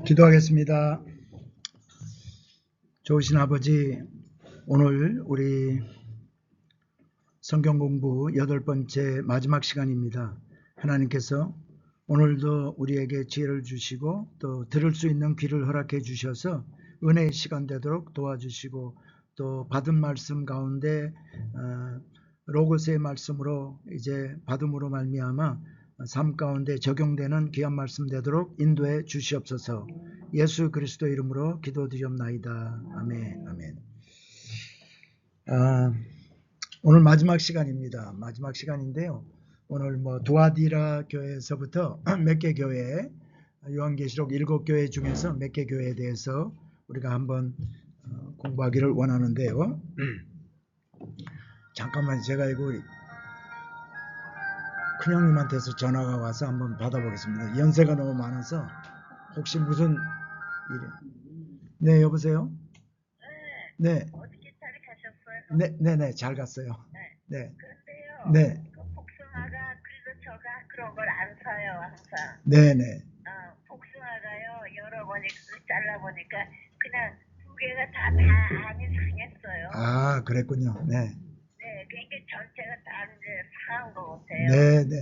기도하겠습니다. 좋으신 아버지, 오늘 우리 성경 공부 8번째 마지막 시간입니다. 하나님께서 오늘도 우리에게 지혜를 주시고 또 들을 수 있는 귀를 허락해 주셔서 은혜의 시간 되도록 도와주시고 또 받은 말씀 가운데 로고스의 말씀으로 이제 받음으로 말미암아 삶 가운데 적용되는 귀한 말씀 되도록 인도해 주시옵소서. 예수 그리스도 이름으로 기도드리옵나이다. 아멘. 아멘. 오늘 마지막 시간입니다. 마지막 시간인데요. 오늘 두아디라 교회에서부터 몇 개 교회, 요한계시록 7교회 중에서 몇 개 교회에 대해서 우리가 한번 공부하기를 원하는데요. 잠깐만, 제가 이거 큰형님한테서 전화가 와서 한번 받아보겠습니다. 연세가 너무 많아서 혹시 무슨 일이... 네, 여보세요? 네. 어떻게 잘 가셨어요? 네네, 잘 갔어요. 네. 그런데요. 네. 그 복숭아가 그래도 제가 그런 걸 안 사요, 항상. 네네. 복숭아가요, 여러 번에 잘라보니까 그냥 두 개가 다 안이 상했어요. 아, 그랬군요. 네. 네, 그러니까 전체가 다 이제 상한 것 같아요. 네네.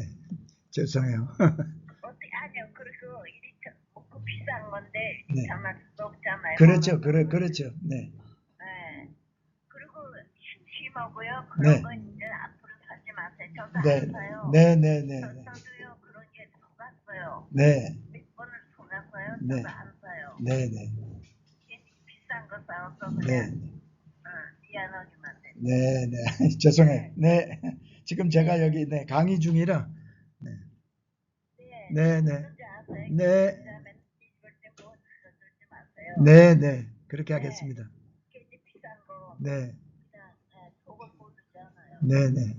죄송해요. 어떻게 아니요, 그리고 이리 그 비싼 건데 네. 잠만 먹잖아요. 그렇죠, 그렇죠. 네. 네. 그리고 심하고요. 네. 그런 건 이제 앞으로 사지 마세요. 저도 네. 안 사요. 네네네. 저도요 그런 게 속았어요. 네. 몇 번을 속았어요. 네. 저도 안 사요. 네네. 비싼 거 사서 네. 그냥 미안하기만 해. 네네. 죄송해요. 네. 지금 제가 여기 강의 중이라. 네. 네네. 네. 네네. 그렇게 하겠습니다. 비싼 거. 네. 그냥 속을 보드잖아요. 네네.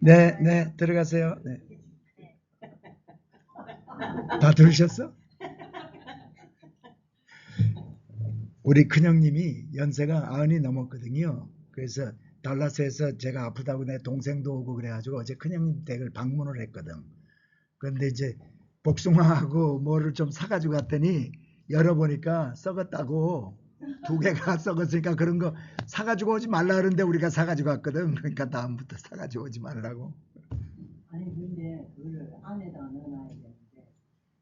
네네. 네. 들어가세요. 네. 다 들으셨어? 우리 큰형님이 연세가 90이 넘었거든요. 그래서 달라스에서 제가 아프다고 내 동생도 오고 그래가지고 어제 큰형님 댁을 방문을 했거든. 그런데 이제 복숭아하고 뭐를 좀 사가지고 갔더니 열어보니까 썩었다고, 2개가 썩었으니까 그런 거 사가지고 오지 말라 그러는데 우리가 사가지고 갔거든. 그러니까 다음부터 사가지고 오지 말라고. 아니 근데 그걸 안에다가 넣어놔야 되는데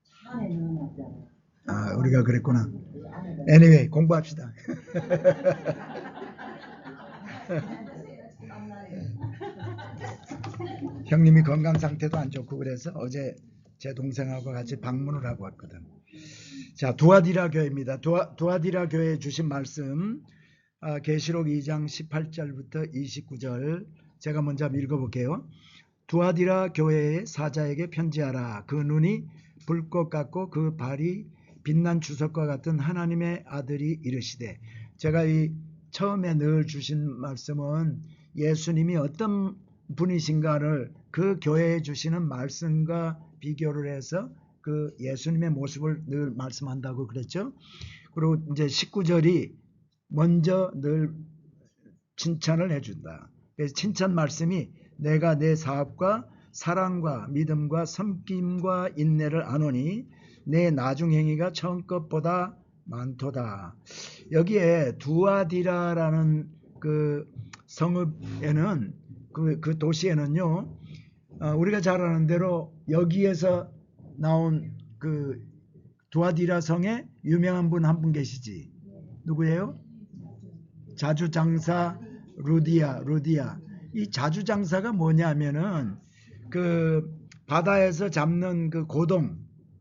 차 안에 넣어놨잖아. 아, 우리가 그랬구나. Anyway, 공부합시다. 형님이 건강 상태도 안 좋고 그래서 어제 제 동생하고 같이 방문을 하고 왔거든. 자, 두아디라 교회입니다. 두아디라 교회에 주신 말씀, 계시록 2장 18절부터 29절 제가 먼저 읽어볼게요. 두아디라 교회의 사자에게 편지하라. 그 눈이 불꽃 같고 그 발이 빛난 주석과 같은 하나님의 아들이 이르시되. 제가 이 처음에 늘 주신 말씀은 예수님이 어떤 분이신가를 그 교회에 주시는 말씀과 비교를 해서 그 예수님의 모습을 늘 말씀한다고 그랬죠. 그리고 이제 19절이 먼저 늘 칭찬을 해준다. 그래서 칭찬 말씀이 내가 내 사업과 사랑과 믿음과 섬김과 인내를 아노니 내 나중 행위가 처음 것보다 많도다. 여기에 두아디라라는 그 성읍에는 그 도시에는요, 우리가 잘 아는 대로 여기에서 나온 그 두아디라 성에 유명한 분 한 분 계시지. 누구예요? 자주장사 루디아. 이 자주장사가 뭐냐면은 그 바다에서 잡는 그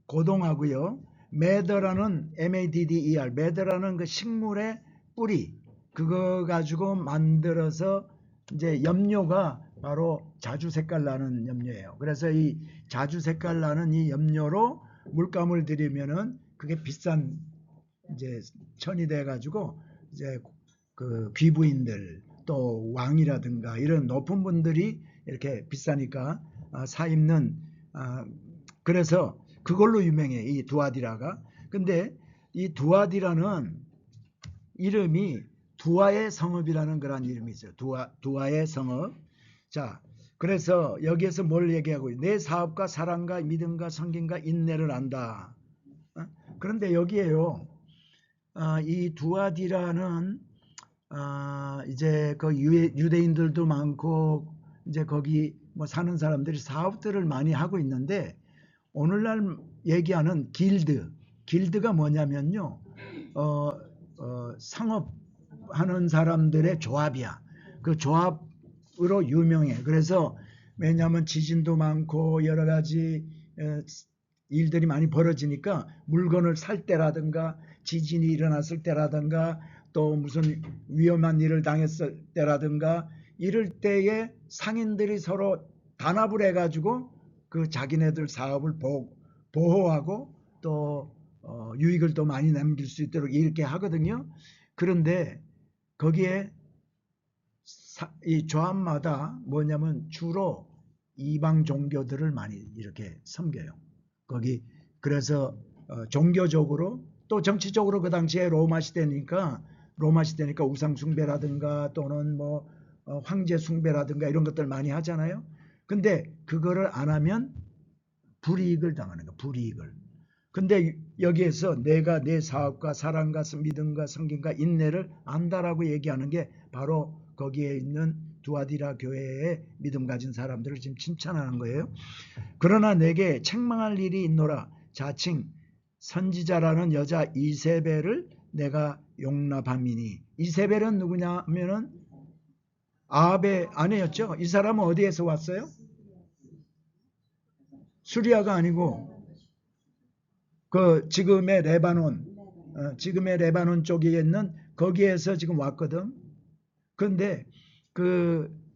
고동하고요, 매더라는 MADDER, 매더라는 그 식물의 뿌리, 그거 가지고 만들어서 이제 염료가 바로 자주 색깔 나는 염료예요. 그래서 이 자주 색깔 나는 이 염료로 물감을 들이면은 그게 비싼 이제 천이 돼 가지고 이제 그 귀부인들 또 왕이라든가 이런 높은 분들이 이렇게 비싸니까 사 입는, 그래서 그걸로 유명해, 이 두아디라가. 근데 이 두아디라는 이름이 두아의 성읍이라는 그런 이름이 있어요. 두아의 성읍. 자, 그래서 여기에서 뭘 얘기하고 있어요? 내 사업과 사랑과 믿음과 성김과 인내를 안다. 그런데 여기에요. 이 두아디라는 이제 그 유대인들도 많고 이제 거기 뭐 사는 사람들이 사업들을 많이 하고 있는데 오늘날 얘기하는 길드가 뭐냐면요. 상업하는 사람들의 조합이야. 그 조합으로 유명해. 그래서 왜냐하면 지진도 많고 여러 가지 일들이 많이 벌어지니까 물건을 살 때라든가 지진이 일어났을 때라든가 또 무슨 위험한 일을 당했을 때라든가 이럴 때에 상인들이 서로 단합을 해가지고 그 자기네들 사업을 보호하고 또 유익을 또 많이 남길 수 있도록 이렇게 하거든요. 그런데 거기에 이 조합마다 뭐냐면 주로 이방 종교들을 많이 이렇게 섬겨요. 거기 그래서 종교적으로 또 정치적으로 그 당시에 로마 시대니까 우상 숭배라든가 또는 뭐 황제 숭배라든가 이런 것들 많이 하잖아요. 근데 그거를 안 하면 불이익을 당하는 거, 불이익을. 근데 여기에서 내가 내 사업과 사랑과 믿음과 성김과 인내를 안다라고 얘기하는 게 바로 거기에 있는 두아디라 교회의 믿음 가진 사람들을 지금 칭찬하는 거예요. 그러나 내게 책망할 일이 있노라. 자칭 선지자라는 여자 이세벨을 내가 용납함이니. 이세벨은 누구냐 하면은 아합의 아내였죠. 이 사람은 어디에서 왔어요? 수리아가 아니고 그 지금의 레바논 쪽에 있는 거기에서 지금 왔거든. 그런데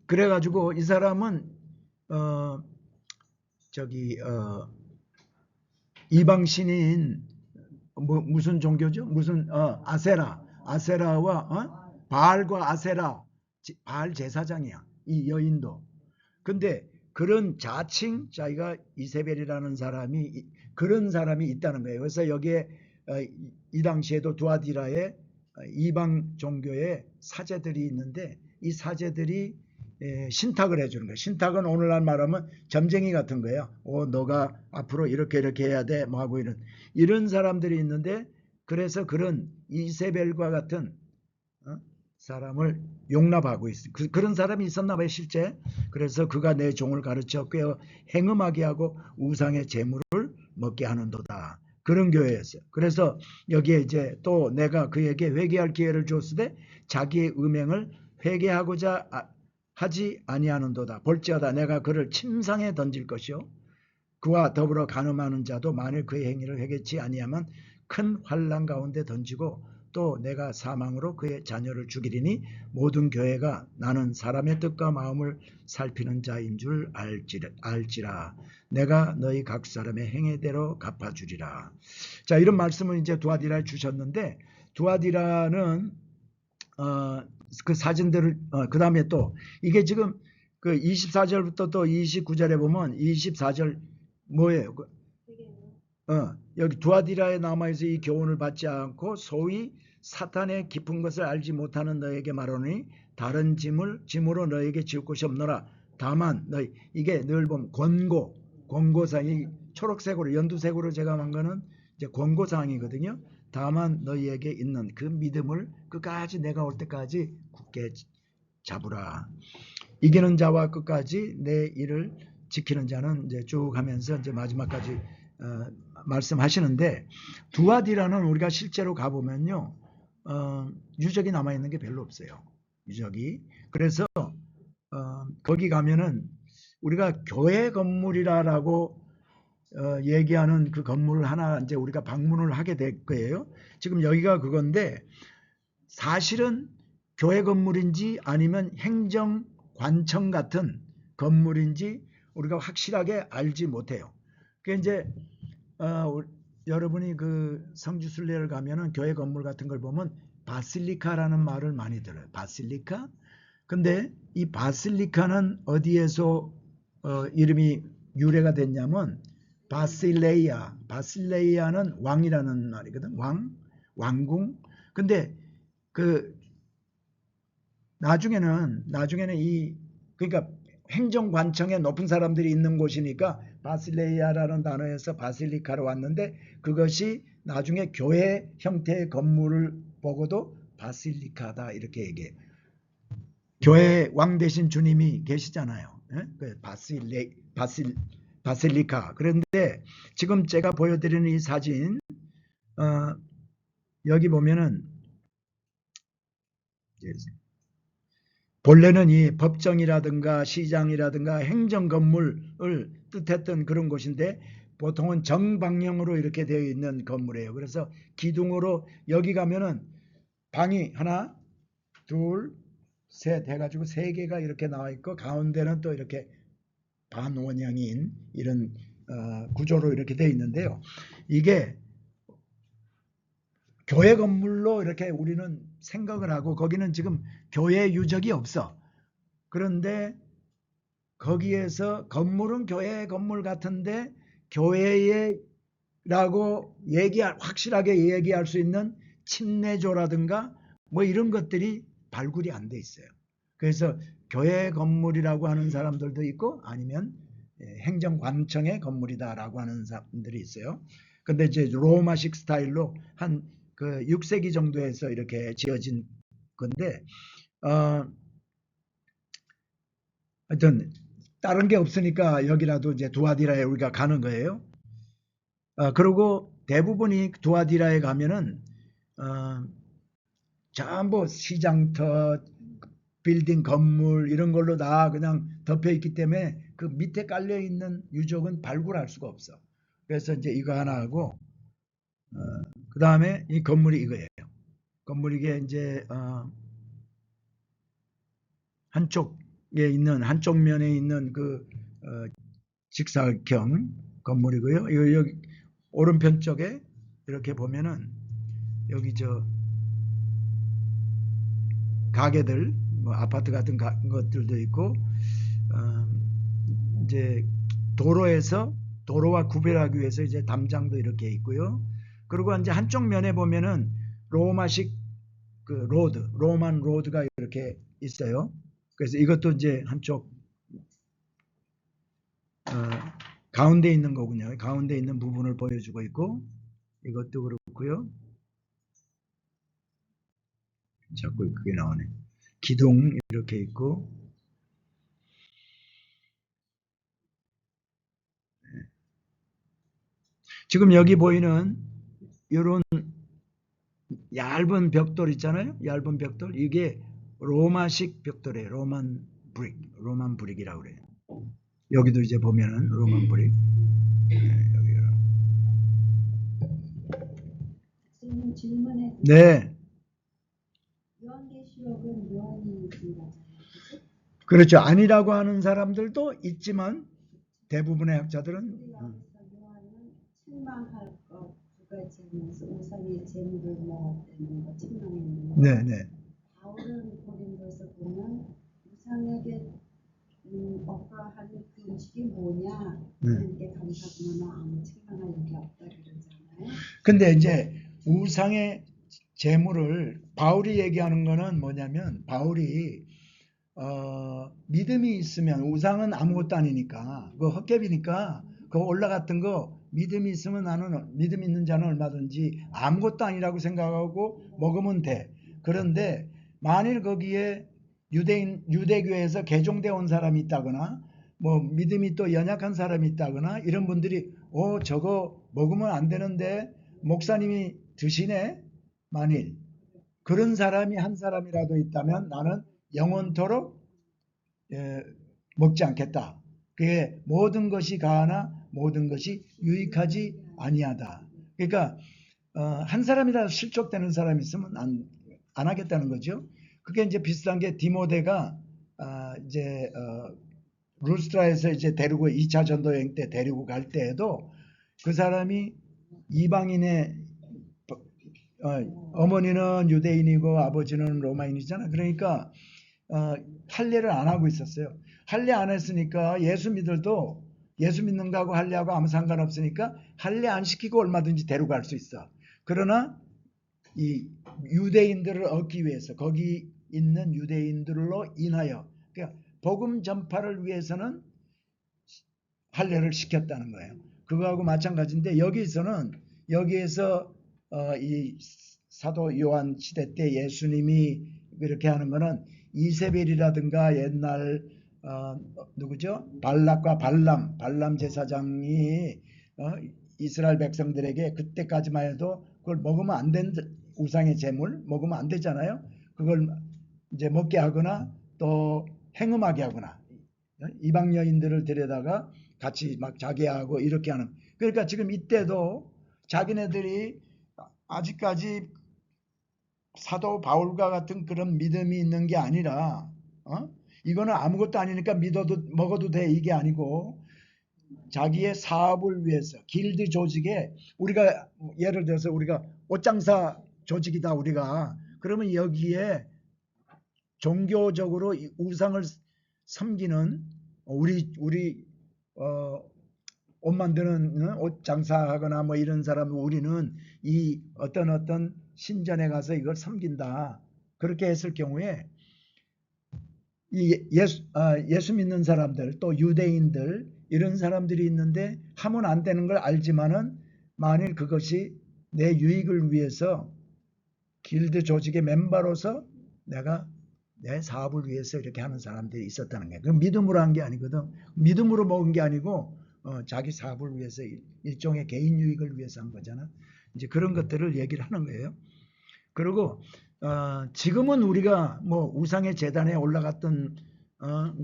그래가지고 이 사람은 이방 신인 무슨 종교죠? 무슨 아세라와 바알과 아세라 바알 제사장이야. 이 여인도. 근데 그런 자칭 자기가 이세벨이라는 사람이 그런 사람이 있다는 거예요. 그래서 여기에 이 당시에도 두아디라에 이방 종교의 사제들이 있는데 이 사제들이 신탁을 해주는 거예요. 신탁은 오늘날 말하면 점쟁이 같은 거예요. 너가 앞으로 이렇게 해야 돼. 뭐 하고 이런 사람들이 있는데 그래서 그런 이세벨과 같은 사람을 용납하고 있어요. 그런 사람이 있었나 봐요, 실제. 그래서 그가 내 종을 가르쳐 꿰어 행음하게 하고 우상의 재물을 먹게 하는도다. 그런 교회였어요. 그래서 여기에 이제 또 내가 그에게 회개할 기회를 줬으되 자기의 음행을 회개하고자 하지 아니하는도다. 볼지어다 내가 그를 침상에 던질 것이요 그와 더불어 간음하는 자도 만일 그의 행위를 회개치 아니하면 큰 환난 가운데 던지고 또 내가 사망으로 그의 자녀를 죽이리니 모든 교회가 나는 사람의 뜻과 마음을 살피는 자인 줄 알지라. 내가 너희 각 사람의 행위대로 갚아주리라. 자, 이런 말씀을 이제 두아디라에 주셨는데 두아디라는 그 사진들을 그 다음에 또 이게 지금 그 24절부터 또 29절에 보면 24절 뭐예요? 여기 두아디라에 남아있어 이 교훈을 받지 않고 소위 사탄의 깊은 것을 알지 못하는 너에게 말하노니 다른 짐으로 너에게 지을 곳이 없노라. 다만 너희 이게 늘 보면 권고사항이 초록색으로 연두색으로 제가 한 거는 이제 권고사항이거든요. 다만 너희에게 있는 그 믿음을 끝까지 내가 올 때까지 굳게 잡으라. 이기는 자와 끝까지 내 일을 지키는 자는 이제 쭉 하면서 이제 마지막까지 말씀하시는데 두아디라는 우리가 실제로 가보면요 유적이 남아있는 게 별로 없어요. 유적이. 그래서 거기 가면은 우리가 교회 건물이라고 얘기하는 그 건물을 하나 이제 우리가 방문을 하게 될 거예요. 지금 여기가 그건데 사실은 교회 건물인지 아니면 행정관청 같은 건물인지 우리가 확실하게 알지 못해요. 그 이제 여러분이 그 성지 순례를 가면은 교회 건물 같은 걸 보면 바실리카라는 말을 많이 들어요. 바실리카? 근데 이 바실리카는 어디에서 이름이 유래가 됐냐면 바실레이아는 왕이라는 말이거든. 왕궁. 근데 그 나중에는 그러니까 행정관청에 높은 사람들이 있는 곳이니까 바실레이아라는 단어에서 바실리카로 왔는데 그것이 나중에 교회 형태의 건물을 보고도 바실리카다 이렇게 얘기해요. 교회 왕 되신 주님이 계시잖아요. 그 바실리카. 그런데 지금 제가 보여드리는 이 사진 여기 보면은 본래는 이 법정이라든가 시장이라든가 행정 건물을 뜻했던 그런 곳인데 보통은 정방형으로 이렇게 되어 있는 건물이에요. 그래서 기둥으로 여기 가면은 방이 하나, 둘, 셋 해가지고 세 개가 이렇게 나와 있고 가운데는 또 이렇게 반원형인 이런 구조로 이렇게 되어 있는데요. 이게 교회 건물로 이렇게 우리는 생각을 하고 거기는 지금 교회 유적이 없어. 그런데 거기에서 건물은 교회 건물 같은데 교회라고 확실하게 얘기할 수 있는 침례조라든가 뭐 이런 것들이 발굴이 안 돼 있어요. 그래서 교회 건물이라고 하는 사람들도 있고 아니면 행정관청의 건물이다라고 하는 사람들이 있어요. 근데 이제 로마식 스타일로 한 그 6세기 정도에서 이렇게 지어진 건데 하여튼 다른 게 없으니까 여기라도 이제 두아디라에 우리가 가는 거예요. 그리고 대부분이 두아디라에 가면은 전부 시장터, 빌딩 건물 이런 걸로 다 그냥 덮여 있기 때문에 그 밑에 깔려 있는 유적은 발굴할 수가 없어. 그래서 이제 이거 하나 하고 그 다음에 이 건물이 이거예요. 건물 이게 이제 한쪽에 있는 한쪽 면에 있는 그 직사경 건물이고요. 이거 여기 오른편 쪽에 이렇게 보면은 여기 저 가게들 뭐 아파트 같은 것들도 있고 이제 도로와 구별하기 위해서 이제 담장도 이렇게 있고요. 그리고 이제 한쪽 면에 보면은 로마식 그 로만 로드가 이렇게 있어요. 그래서 이것도 이제 한쪽 가운데 있는 거군요. 가운데 있는 부분을 보여주고 있고 이것도 그렇고요. 자꾸 그게 나오네. 기둥 이렇게 있고 지금 여기 보이는 이런 얇은 벽돌 있잖아요. 얇은 벽돌 이게 로마식 벽돌이에요. 로만 브릭이라고 그래요. 여기도 이제 보면은 로만 브릭. 질문에 네. 요한계시록은 요한이 쓴다잖아요. 그렇죠. 아니라고 하는 사람들도 있지만 대부분의 학자들은 요한은 책망할 것 두 가지면서 우상의 재물을 먹었다는 거 책망했는 거. 네. 바울은 고린도에서 보면 우상에게 offr하는 그 음식이 뭐냐 하나님께 감사하거나 아무 책망할 일이 없다 그러잖아요. 근데 이제 우상의 재물을 바울이 얘기하는 거는 뭐냐면 바울이 믿음이 있으면 우상은 아무것도 아니니까 그거 헛개비니까 그거 올라갔던 거 믿음이 있으면 나는 믿음 있는 자는 얼마든지 아무것도 아니라고 생각하고 먹으면 돼. 그런데 만일 거기에 유대교에서 개종되어 온 사람이 있다거나 뭐 믿음이 또 연약한 사람이 있다거나 이런 분들이 저거 먹으면 안 되는데 목사님이 드시네. 만일 그런 사람이 한 사람이라도 있다면 나는 영원토록 먹지 않겠다. 그게 모든 것이 가하나 모든 것이 유익하지 아니하다. 그러니까 한 사람이라도 실족되는 사람이 있으면 안 하겠다는 거죠. 그게 이제 비슷한 게 디모데가 이제 루스트라에서 이제 데리고 2차 전도 여행 때 데리고 갈 때에도 그 사람이 이방인의 어머니는 유대인이고 아버지는 로마인이잖아. 그러니까 할례를 안 하고 있었어요. 할례 안 했으니까 예수 믿는 거하고 할례하고 아무 상관없으니까 할례 안 시키고 얼마든지 데려갈 수 있어. 그러나 이 유대인들을 얻기 위해서 거기 있는 유대인들로 인하여 그러니까 복음 전파를 위해서는 할례를 시켰다는 거예요. 그거하고 마찬가지인데 여기에서 이 사도 요한 시대 때 예수님이 이렇게 하는 거는 이세벨이라든가 옛날 누구죠? 발락과 발람 제사장이 이스라엘 백성들에게 그때까지만 해도 그걸 먹으면 안 된 우상의 제물 먹으면 안 되잖아요. 그걸 이제 먹게 하거나 또 행음하게 하거나 이방 여인들을 데려다가 같이 막 자게 하고 이렇게 하는. 그러니까 지금 이때도 자기네들이 아직까지 사도 바울과 같은 그런 믿음이 있는 게 아니라 이거는 아무것도 아니니까 믿어도 먹어도 돼 이게 아니고 자기의 사업을 위해서 길드 조직에 우리가 예를 들어서 우리가 옷장사 조직이다 우리가 그러면 여기에 종교적으로 우상을 섬기는 우리 옷 만드는 옷 장사하거나 뭐 이런 사람 우리는 이 어떤 신전에 가서 이걸 섬긴다 그렇게 했을 경우에 이 예수 믿는 사람들 또 유대인들 이런 사람들이 있는데 하면 안 되는 걸 알지만은 만일 그것이 내 유익을 위해서 길드 조직의 멤버로서 내가 내 사업을 위해서 이렇게 하는 사람들이 있었다는 거예요. 그 믿음으로 한 게 아니거든. 믿음으로 먹은 게 아니고 자기 사업을 위해서 일종의 개인 유익을 위해서 한 거잖아. 이제 그런 것들을 얘기를 하는 거예요. 그리고 지금은 우리가 뭐 우상의 제단에 올라갔던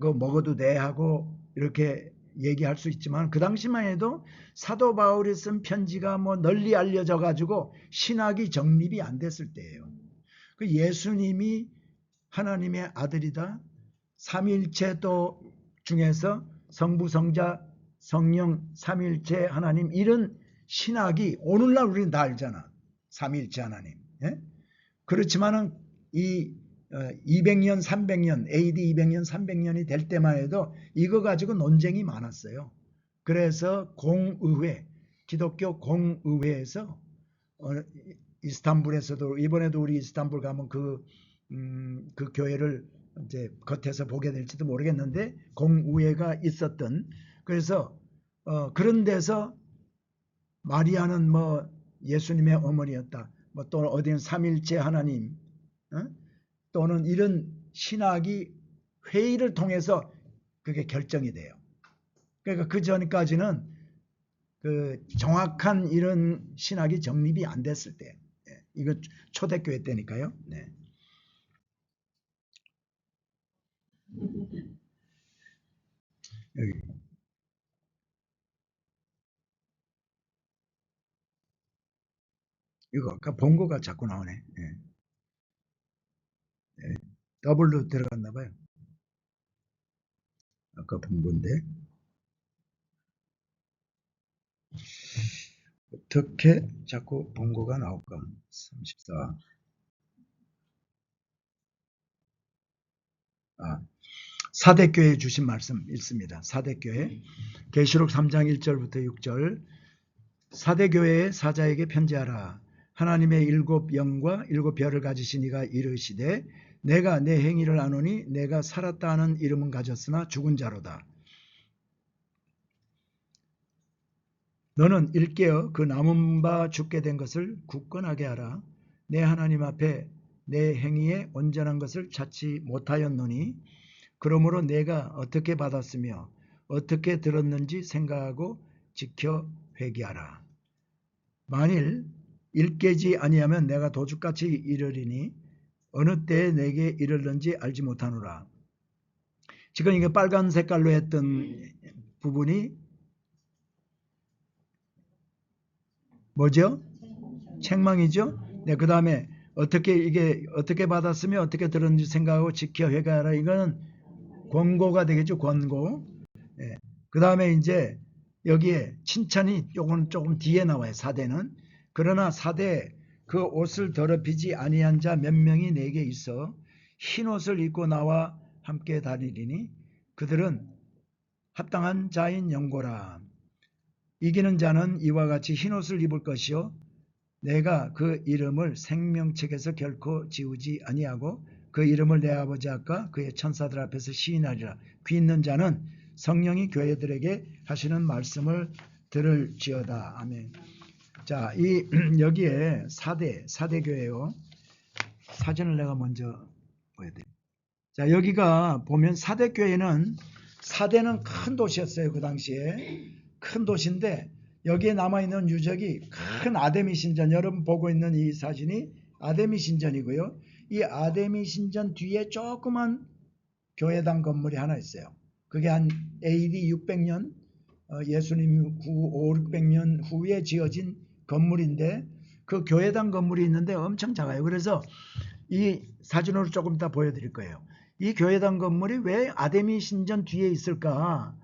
거 먹어도 돼 하고 이렇게 얘기할 수 있지만 그 당시만 해도 사도 바울이 쓴 편지가 뭐 널리 알려져 가지고 신학이 정립이 안 됐을 때예요. 그 예수님이 하나님의 아들이다. 삼위일체 또 중에서 성부 성자 성령 삼위일체 하나님 이런 신학이 오늘날 우리는 다 알잖아. 삼위일체 하나님. 예? 그렇지만은 이 200년 300년 AD 200년 300년이 될 때만 해도 이거 가지고 논쟁이 많았어요. 그래서 공의회 기독교 공의회에서 이스탄불에서도 이번에도 우리 이스탄불 가면 그 교회를 이제 겉에서 보게 될지도 모르겠는데 공의회가 있었던 그래서 그런 데서 마리아는 뭐 예수님의 어머니였다. 뭐 또 어디는 삼일체 하나님 또는 이런 신학이 회의를 통해서 그게 결정이 돼요. 그러니까 그 전까지는 그 정확한 이런 신학이 정립이 안 됐을 때 이거 초대교회 때니까요. 네. 여기. 이거 아까 본거가 자꾸 나오네. 네. 네. 더블로 들어갔나 봐요. 아까 본 건데. 어떻게 자꾸 본거가 나올까? 34. 사대교회 주신 말씀 읽습니다. 사대교회 계시록 3장 1절부터 6절 사대교회의 사자에게 편지하라. 하나님의 7 영과 7 별을 가지신 이가 이르시되 내가 내 행위를 아노니 내가 살았다 하는 이름은 가졌으나 죽은 자로다. 너는 일깨어 그 남은 바 죽게 된 것을 굳건하게 하라. 내 하나님 앞에 내 행위에 온전한 것을 찾지 못하였노니 그러므로 내가 어떻게 받았으며 어떻게 들었는지 생각하고 지켜 회개하라. 만일 일깨지 아니하면 내가 도둑같이 이르리니 어느 때에 내게 이르는지 알지 못하노라. 지금 이게 빨간 색깔로 했던 부분이 뭐죠? 책망이죠? 네, 그 다음에 어떻게 받았으며 어떻게 들었는지 생각하고 지켜 회개하라. 이거는 권고가 되겠죠, 권고. 네. 그 다음에 이제 여기에 칭찬이 조금 뒤에 나와요, 사대는. 그러나 사대 그 옷을 더럽히지 아니한 자 몇 명이 내게 있어 흰 옷을 입고 나와 함께 다니리니 그들은 합당한 자인 영고라. 이기는 자는 이와 같이 흰 옷을 입을 것이요 내가 그 이름을 생명책에서 결코 지우지 아니하고 그 이름을 내 아버지 앞과 그의 천사들 앞에서 시인하리라. 귀 있는 자는 성령이 교회들에게 하시는 말씀을 들을지어다. 아멘. 자, 여기에 사대 교회요. 사진을 내가 먼저 보여드릴게요. 자, 여기가 보면 사대교회는 큰 도시였어요. 그 당시에 큰 도시인데 여기에 남아있는 유적이 큰 아데미 신전, 여러분 보고 있는 이 사진이 아데미 신전이고요. 이 아데미 신전 뒤에 조그만 교회당 건물이 하나 있어요. 그게 한 AD 600년 예수님 후 5, 600년 후에 지어진 건물인데 그 교회당 건물이 있는데 엄청 작아요. 그래서 이 사진으로 조금 이따 보여드릴 거예요. 이 교회당 건물이 왜 아데미 신전 뒤에 있을까?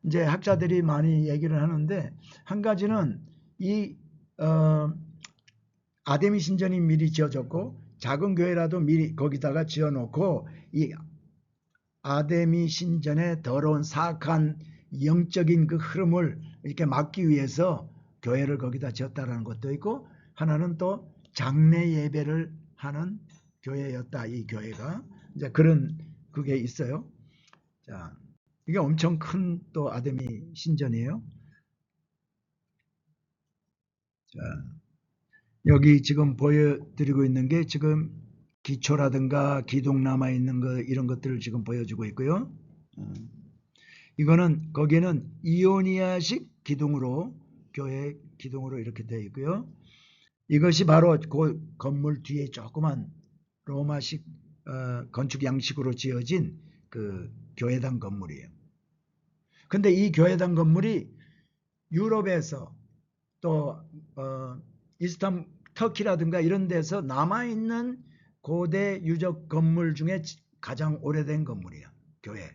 이제 학자들이 많이 얘기를 하는데 한 가지는 이 아데미 신전이 미리 지어졌고 작은 교회라도 미리 거기다가 지어놓고 이 아데미 신전의 더러운 사악한 영적인 그 흐름을 이렇게 막기 위해서 교회를 거기다 지었다라는 것도 있고 하나는 또 장례 예배를 하는 교회였다. 이 교회가 이제 그런 그게 있어요. 자, 이게 엄청 큰 또 아데미 신전이에요. 자, 여기 지금 보여드리고 있는 게 지금 기초라든가 기둥 남아 있는 거 이런 것들을 지금 보여주고 있고요. 이거는 거기에는 이오니아식 기둥으로 교회 기둥으로 이렇게 되어 있고요. 이것이 바로 그 건물 뒤에 조그만 로마식 건축 양식으로 지어진 그 교회당 건물이에요. 근데 이 교회당 건물이 유럽에서 또 터키라든가 이런 데서 남아있는 고대 유적 건물 중에 가장 오래된 건물이에요. 교회.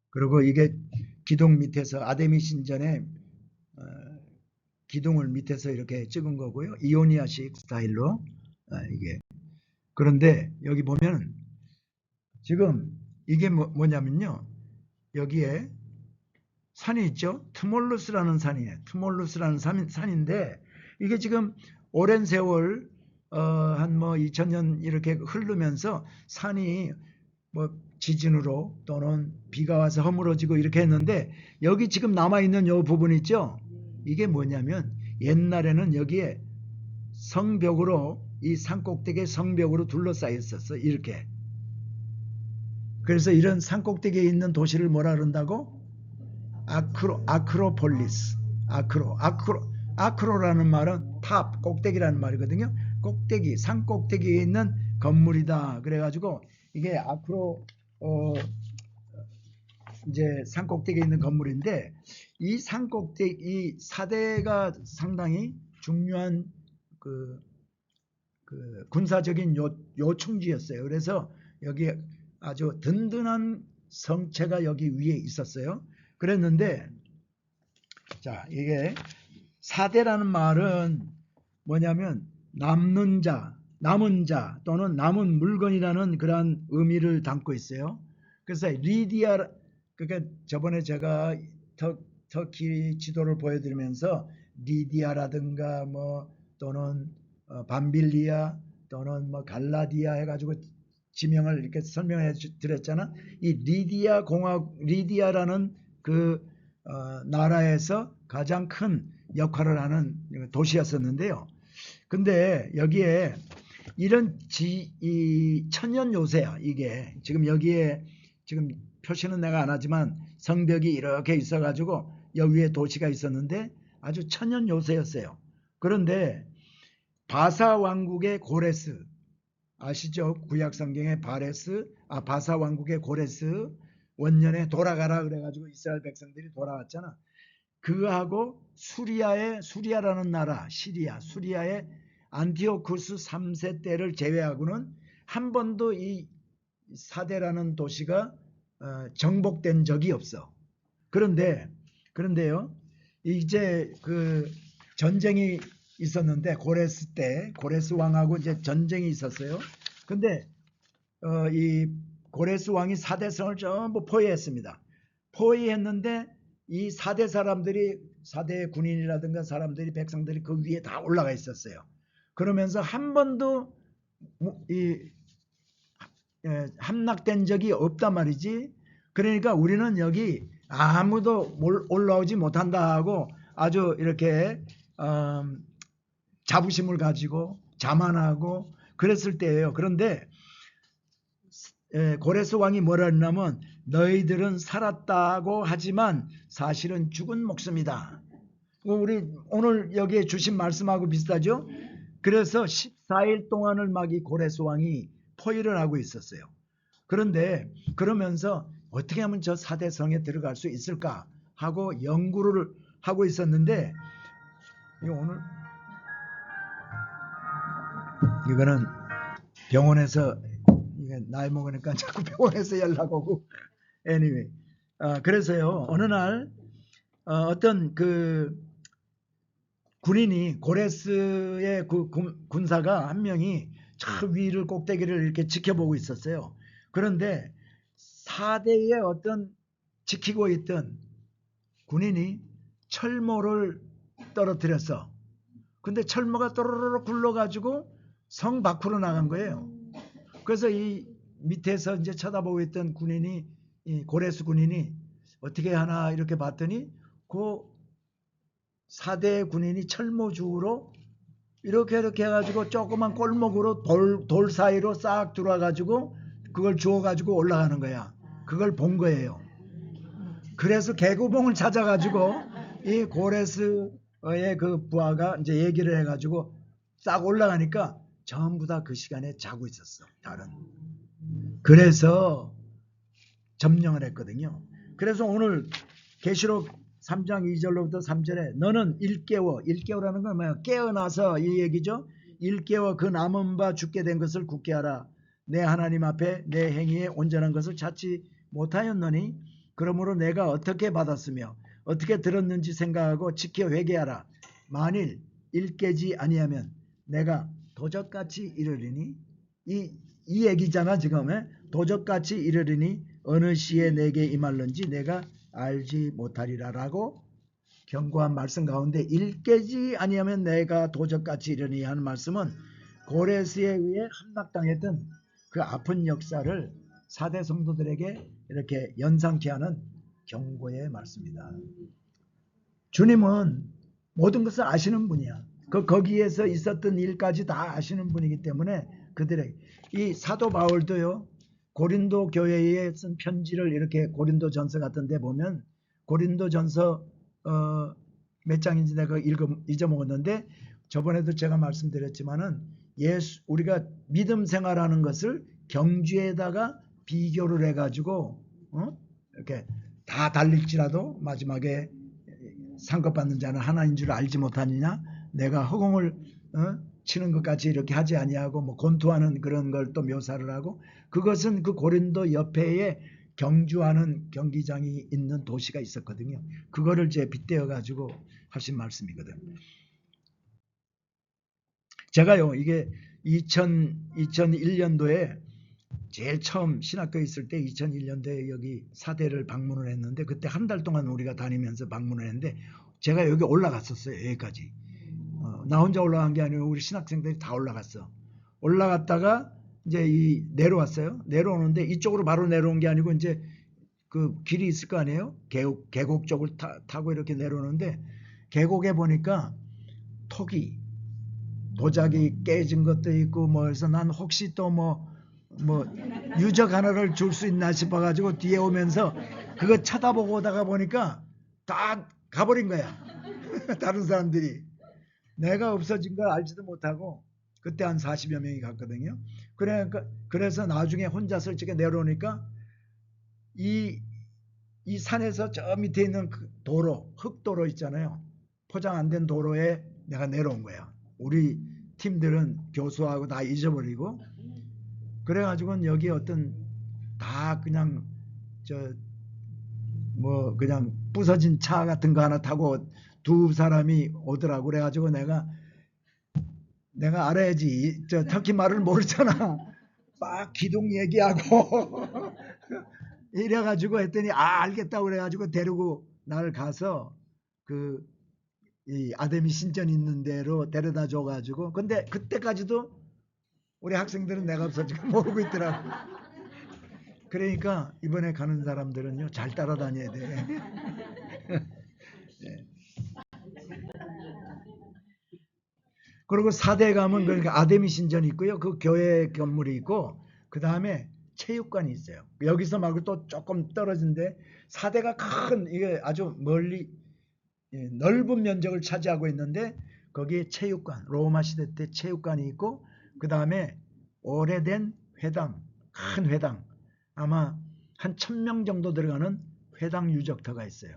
그리고 이게 기둥 밑에서 아데미 신전의 기둥을 밑에서 이렇게 찍은 거고요. 이오니아식 스타일로 이게. 그런데 여기 보면 지금 이게 뭐냐면요. 여기에 산이 있죠. 트몰루스라는 산이에요. 트몰루스라는 산인데 이게 지금 오랜 세월 한 2000년 이렇게 흐르면서 산이 지진으로 또는 비가 와서 허물어지고 이렇게 했는데 여기 지금 남아있는 이 부분 있죠. 이게 뭐냐면 옛날에는 여기에 성벽으로 이 산꼭대기에 성벽으로 둘러싸여 있었어. 이렇게. 그래서 이런 산꼭대기에 있는 도시를 뭐라 그런다고? 아크로폴리스. 아크로라는 말은 탑, 꼭대기라는 말이거든요. 꼭대기, 산꼭대기에 있는 건물이다. 그래가지고 이게 이제 산꼭대기에 있는 건물인데 이 산꼭대기, 이 사대가 상당히 중요한 그 군사적인 요충지였어요. 그래서 여기 아주 든든한 성체가 여기 위에 있었어요. 그랬는데 자, 이게 사대라는 말은 뭐냐면 남은 자 또는 남은 물건이라는 그러한 의미를 담고 있어요. 그래서 리디아, 그러니까 저번에 제가 터키 지도를 보여드리면서 리디아라든가 또는 밤빌리아 또는 갈라디아 해가지고 지명을 이렇게 설명해 드렸잖아. 이 리디아라는 그 나라에서 가장 큰 역할을 하는 도시였었는데요. 근데 여기에 이런 이 천년 요새야. 이게 지금 여기에 지금 표시는 내가 안 하지만 성벽이 이렇게 있어가지고 여기 위에 도시가 있었는데 아주 천년 요새였어요. 그런데 바사 왕국의 고레스 아시죠? 구약 성경의 바사 왕국의 고레스 원년에 돌아가라 그래가지고 이스라엘 백성들이 돌아왔잖아. 그하고 수리아라는 나라, 수리아의 안티오쿠스 3세 때를 제외하고는 한 번도 이 사대라는 도시가 정복된 적이 없어. 그런데요, 이제 그 전쟁이 있었는데 고레스 왕하고 이제 전쟁이 있었어요. 근데 이 고레스 왕이 사대성을 전부 포위했습니다. 포위했는데 이 사대 사람들이, 사대 군인이라든가 사람들이, 백성들이 그 위에 다 올라가 있었어요. 그러면서 한 번도 함락된 적이 없단 말이지. 그러니까 우리는 여기 아무도 올라오지 못한다 하고 아주 이렇게 자부심을 가지고 자만하고 그랬을 때예요. 그런데 고레스 왕이 뭐라 했냐면 너희들은 살았다고 하지만 사실은 죽은 목숨이다. 우리 오늘 여기에 주신 말씀하고 비슷하죠? 그래서 14일 동안을 막 이 고레스 왕이 포위를 하고 있었어요. 그런데 그러면서 어떻게 하면 저 사대성에 들어갈 수 있을까 하고 연구를 하고 있었는데 이거는 병원에서 나이 먹으니까 자꾸 병원에서 연락 오고 anyway 그래서요 어느 날 어떤 그 군인이 고레스의 그 군사가 한 명이 저 위를 꼭대기를 이렇게 지켜보고 있었어요. 그런데 4대의 어떤 지키고 있던 군인이 철모를 떨어뜨렸어. 근데 철모가 또르르 굴러가지고 성 밖으로 나간 거예요. 그래서 이 밑에서 이제 쳐다보고 있던 군인이 이 고레스 군인이 어떻게 하나 이렇게 봤더니 그 4대 군인이 철모 주우로 이렇게 해가지고 조그만 골목으로 돌 사이로 싹 들어와가지고 그걸 주워가지고 올라가는 거야. 그걸 본 거예요. 그래서 개구봉을 찾아가지고 이 고레스의 그 부하가 이제 얘기를 해가지고 싹 올라가니까 전부 다 그 시간에 자고 있었어. 다른. 그래서 점령을 했거든요. 그래서 오늘 계시록 3장 2절로부터 3절에 너는 일깨워라는 건 뭐야? 깨어나서 이 얘기죠. 일깨워 그 남은 바 죽게 된 것을 굳게 하라. 내 하나님 앞에 내 행위에 온전한 것을 찾지 못하였노니 그러므로 내가 어떻게 받았으며 어떻게 들었는지 생각하고 지켜 회개하라. 만일 일깨지 아니하면 내가 도적같이 이르리니 이 얘기잖아 지금. 도적같이 이르리니 어느 시에 내게 임할는지 내가 알지 못하리라라고 경고한 말씀 가운데 일깨지 아니하면 내가 도적같이 이르니 하는 말씀은 고레스에 의해 함락당했던 그 아픈 역사를 4대 성도들에게 이렇게 연상케 하는 경고의 말씀이다. 주님은 모든 것을 아시는 분이야. 거기에서 있었던 일까지 다 아시는 분이기 때문에 그들의 이 사도 바울도요. 고린도 교회에 쓴 편지를 이렇게 고린도전서 같은 데 보면 고린도전서 몇 장인지 내가 잊어먹었는데 저번에도 제가 말씀드렸지만은 우리가 믿음 생활하는 것을 경주에다가 비교를 해가지고 이렇게 다 달릴지라도 마지막에 상급받는 자는 하나인 줄 알지 못하느냐? 내가 허공을 치는 것까지 이렇게 하지 아니하고 뭐 권투하는 그런 걸 또 묘사를 하고 그것은 그 고린도 옆에에 경주하는 경기장이 있는 도시가 있었거든요. 그거를 이제 빗대어 가지고 하신 말씀이거든. 제가요 이게 2001년도에 제일 처음 신학교에 있을 때 2001년도에 여기 사대를 방문을 했는데 그때 한 달 동안 우리가 다니면서 방문을 했는데 제가 여기 올라갔었어요. 여기까지. 나 혼자 올라간 게 아니고 우리 신학생들이 다 올라갔어. 올라갔다가 이제 내려왔어요. 내려오는데 이쪽으로 바로 내려온 게 아니고 이제 그 길이 있을 거 아니에요. 계곡 쪽을 타고 이렇게 내려오는데 계곡에 보니까 턱이 도자기 깨진 것도 있고 뭐 해서 난 혹시 또 뭐 유적 하나를 줄 수 있나 싶어가지고 뒤에 오면서 그거 쳐다보고 오다가 보니까 다 가버린 거야. 다른 사람들이. 내가 없어진 걸 알지도 못하고 그때 한 40여 명이 갔거든요. 그래서 나중에 혼자 솔직히 내려오니까 이 산에서 저 밑에 있는 그 도로, 흙도로 있잖아요. 포장 안 된 도로에 내가 내려온 거야. 우리 팀들은 교수하고 다 잊어버리고 그래가지고는 여기 어떤 다 그냥 그냥 부서진 차 같은 거 하나 타고 두 사람이 오더라고. 그래가지고 내가 알아야지. 터키 말을 모르잖아. 막 기둥 얘기하고 이래가지고 했더니 알겠다고 그래가지고 데리고 나를 가서 이 아데미 신전 있는 데로 데려다 줘가지고 근데 그때까지도 우리 학생들은 내가 없어 지금 모르고 있더라고. 그러니까 이번에 가는 사람들은요 잘 따라다녀야 돼. 예. 그리고 4대 가면 그러니까 아데미 신전이 있고요. 그 교회 건물이 있고 그 다음에 체육관이 있어요. 여기서 말고 또 조금 떨어진데 4대가 큰 이게 아주 멀리 넓은 면적을 차지하고 있는데 거기에 체육관, 로마 시대 때 체육관이 있고 그 다음에 오래된 회당, 큰 회당, 아마 한 1000명 정도 들어가는 회당 유적터가 있어요.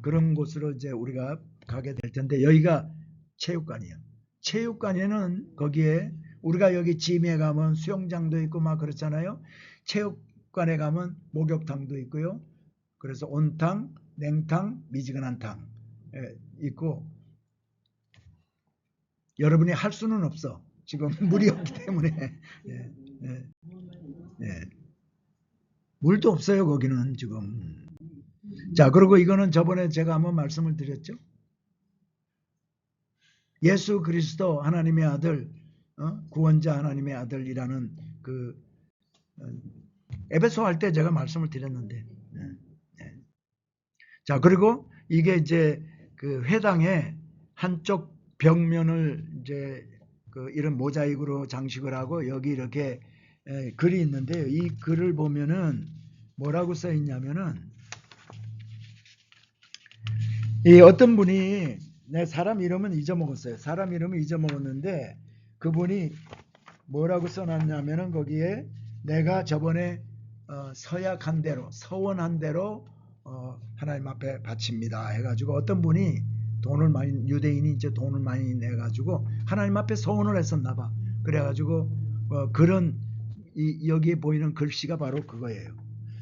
그런 곳으로 이제 우리가 가게 될 텐데 여기가 체육관이에요. 체육관에는 거기에 우리가 여기 짐에 가면 수영장도 있고 막 그렇잖아요. 체육관에 가면 목욕탕도 있고요. 그래서 온탕, 냉탕, 미지근한 탕 있고 여러분이 할 수는 없어. 지금 물이 없기 때문에. 예, 예, 예. 물도 없어요 거기는 지금. 자, 그리고 이거는 저번에 제가 한번 말씀을 드렸죠. 예수 그리스도 하나님의 아들, 구원자 하나님의 아들이라는 그 에베소 할 때 제가 말씀을 드렸는데. 자, 그리고 이게 이제 그 회당의 한쪽 벽면을 이제 그 이런 모자이크로 장식을 하고 여기 이렇게 글이 있는데요. 이 글을 보면은 뭐라고 써 있냐면은 이 어떤 분이 내 사람 이름은 잊어먹었어요. 사람 이름을 잊어먹었는데 그분이 뭐라고 써놨냐면은 거기에 내가 저번에 서약한 대로 서원한 대로 하나님 앞에 바칩니다 해가지고 어떤 분이 돈을 많이 유대인이 이제 돈을 많이 내가지고 하나님 앞에 서원을 했었나봐. 그래가지고 그런 여기에 보이는 글씨가 바로 그거예요.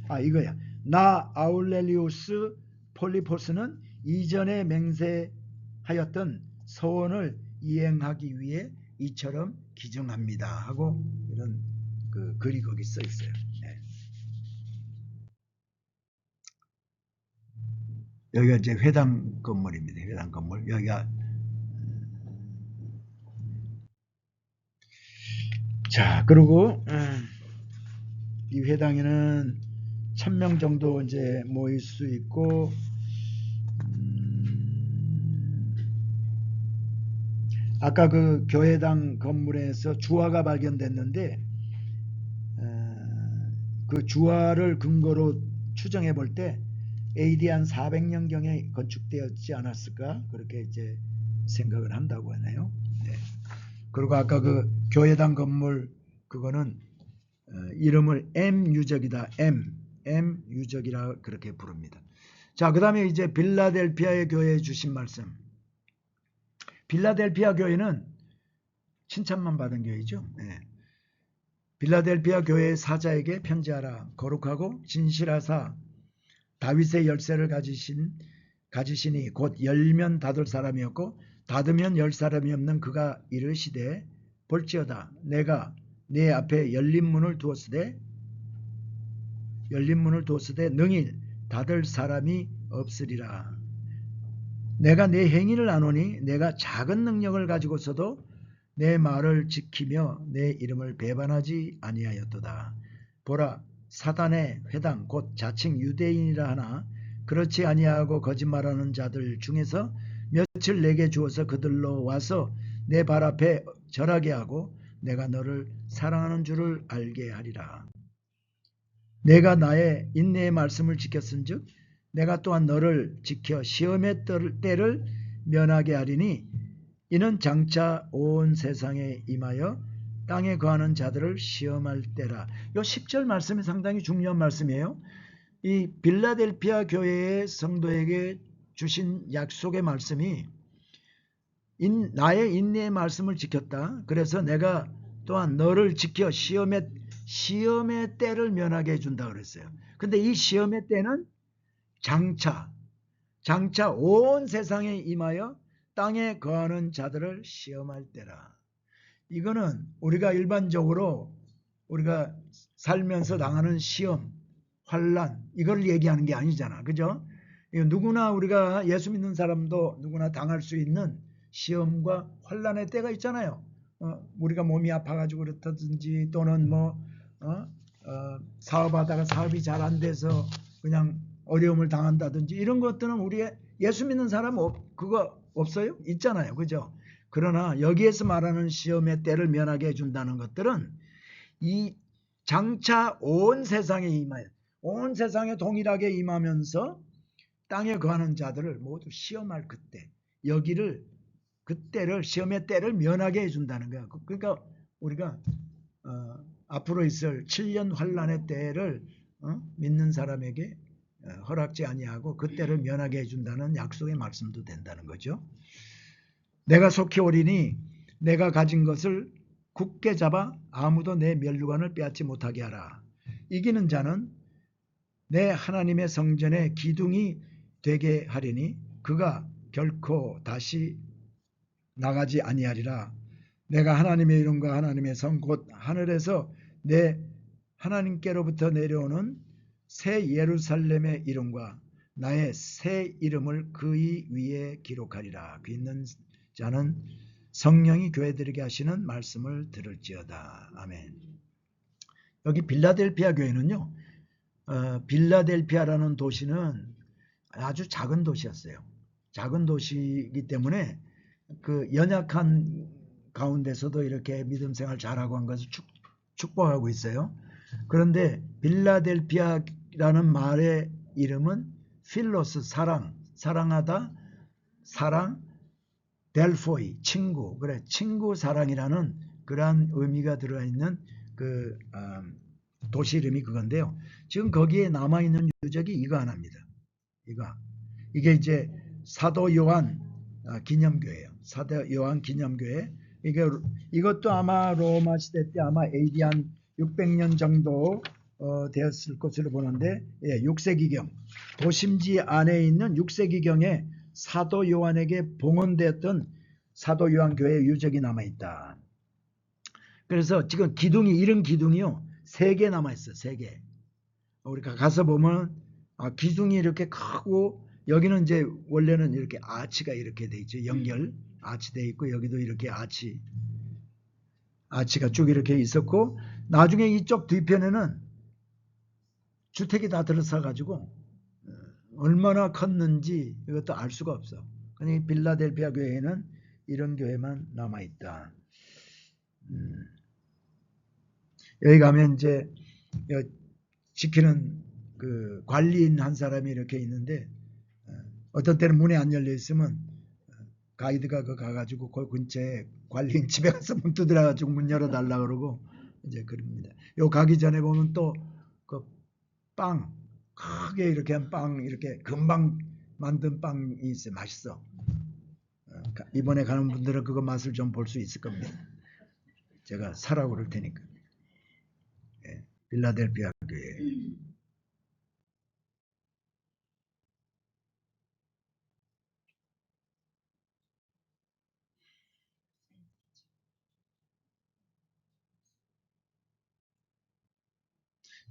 아 이거야. 나 아울렐리우스 폴리포스는 이전에 맹세하였던 서원을 이행하기 위해 이처럼 기증합니다 하고 이런 그 글이 거기 써 있어요. 네. 여기가 이제 회당 건물입니다. 회당 건물. 여기가 자 그리고 이 회당에는 1000명 정도 이제 모일 수 있고 아까 그 교회당 건물에서 주화가 발견됐는데 그 주화를 근거로 추정해 볼 때 AD 한 400년경에 건축되었지 않았을까 그렇게 이제 생각을 한다고 하네요. 네. 그리고 아까 그 교회당 건물 그거는 이름을 M 유적이다. M 유적이라 그렇게 부릅니다. 자, 그 다음에 이제 빌라델피아의 교회에 주신 말씀. 빌라델피아 교회는 칭찬만 받은 교회죠. 네. 빌라델피아 교회의 사자에게 편지하라. 거룩하고 진실하사 다윗의 열쇠를 가지시니 곧 열면 닫을 사람이었고 닫으면 열 사람이 없는 그가 이르시되 볼지어다 내가 네 앞에 열린 문을 두었으되 능히 닫을 사람이 없으리라. 내가 내 행위를 아노니 내가 작은 능력을 가지고서도 내 말을 지키며 내 이름을 배반하지 아니하였도다. 보라 사단의 회당 곧 자칭 유대인이라 하나 그렇지 아니하고 거짓말하는 자들 중에서 며칠 내게 주어서 그들로 와서 내 발 앞에 절하게 하고 내가 너를 사랑하는 줄을 알게 하리라. 내가 나의 인내의 말씀을 지켰은즉 내가 또한 너를 지켜 시험의 때를 면하게 하리니 이는 장차 온 세상에 임하여 땅에 거하는 자들을 시험할 때라. 이 10절 말씀이 상당히 중요한 말씀이에요. 이 빌라델피아 교회의 성도에게 주신 약속의 말씀이 나의 인내의 말씀을 지켰다. 그래서 내가 또한 너를 지켜 시험의 때를 면하게 해준다 그랬어요. 근데 이 시험의 때는 장차 온 세상에 임하여 땅에 거하는 자들을 시험할 때라. 이거는 우리가 일반적으로 우리가 살면서 당하는 시험, 환난 이걸 얘기하는 게 아니잖아. 그죠? 누구나 우리가 예수 믿는 사람도 누구나 당할 수 있는 시험과 환난의 때가 있잖아요. 우리가 몸이 아파가지고 그렇다든지 또는 사업하다가 사업이 잘 안 돼서 그냥 어려움을 당한다든지 이런 것들은 우리의 예수 믿는 사람 그거 없어요? 있잖아요. 그죠? 그러나 여기에서 말하는 시험의 때를 면하게 해준다는 것들은 이 장차 온 세상에 임하여 온 세상에 동일하게 임하면서 땅에 거하는 자들을 모두 시험할 그때 그때를 시험의 때를 면하게 해준다는 거야. 그러니까 우리가 앞으로 있을 7년 환란의 때를 믿는 사람에게 허락지 아니하고 그때를 면하게 해준다는 약속의 말씀도 된다는 거죠. 내가 속히 오리니 내가 가진 것을 굳게 잡아 아무도 내 면류관을 빼앗지 못하게 하라. 이기는 자는 내 하나님의 성전의 기둥이 되게 하리니 그가 결코 다시 나가지 아니하리라. 내가 하나님의 이름과 하나님의 성 곧 하늘에서 내 하나님께로부터 내려오는 새 예루살렘의 이름과 나의 새 이름을 그의 위에 기록하리라. 귀 있는 자는 성령이 교회들에게 하시는 말씀을 들을지어다. 아멘. 여기 빌라델피아 교회는요. 빌라델피아라는 도시는 아주 작은 도시였어요. 작은 도시이기 때문에 그 연약한 가운데서도 이렇게 믿음 생활 잘하고 한 것을 축복하고 있어요. 그런데 빌라델피아라는 말의 이름은 필로스, 사랑하다, 사랑, 델포이, 친구, 그래 친구 사랑이라는 그러한 의미가 들어있는 그 도시 이름이 그건데요. 지금 거기에 남아있는 유적이 이거 하나입니다. 이게 이제 사도 요한 기념교회예요. 사도 요한 기념교회. 이것도 아마 로마 시대 때 아마 AD 한 600년 정도 되었을 것으로 보는데 6세기경 도심지 안에 있는 6세기경에 사도 요한에게 봉헌되었던 사도 요한 교회의 유적이 남아있다. 그래서 지금 이런 기둥이요 3개 남아있어요. 3개. 우리가 가서 보면 기둥이 이렇게 크고 여기는 이제 원래는 이렇게 아치가 이렇게 돼 있죠. 연결 아치 돼 있고 여기도 이렇게 아치가 쭉 이렇게 있었고 나중에 이쪽 뒤편에는 주택이 다 들어서 가지고 얼마나 컸는지 이것도 알 수가 없어. 그러니 빌라델피아 교회에는 이런 교회만 남아 있다. 여기 가면 이제 지키는 그 관리인 한 사람이 이렇게 있는데 어떤 때는 문이 안 열려 있으면 가이드가 가가지고 그 근처에 관리인 집에 가서 문 두드려가지고 문 열어달라 그러고 이제 그럽니다. 요 가기 전에 보면 또 그 빵 크게 이렇게 한 빵 이렇게 금방 만든 빵이 있어요. 맛있어. 이번에 가는 분들은 그거 맛을 좀 볼 수 있을 겁니다. 제가 사라고 그럴 테니까. 빌라델피아 교회.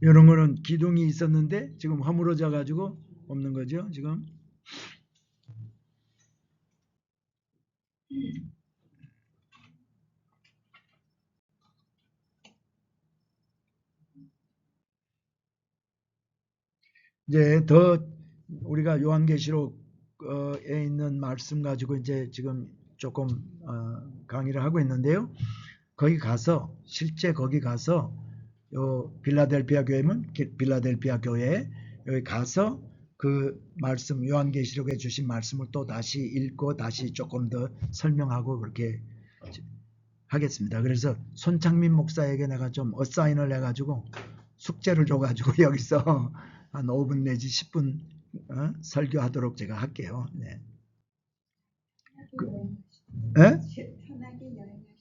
이런 거는 기둥이 있었는데 지금 허물어져 가지고 없는 거죠. 지금. 이제 더 우리가 요한계시록에 있는 말씀 가지고 이제 지금 조금 강의를 하고 있는데요. 거기 가서 실제 거기 가서 요 빌라델피아 교회면 빌라델피아 교회 여기 가서 그 말씀 요한계시록에 주신 말씀을 또 다시 읽고 다시 조금 더 설명하고 그렇게 하겠습니다. 그래서 손창민 목사에게 내가 좀 어사인을 해가지고 숙제를 줘가지고 여기서 한 5분 내지 10분 설교하도록 제가 할게요. 네. 편하게 여행하시죠.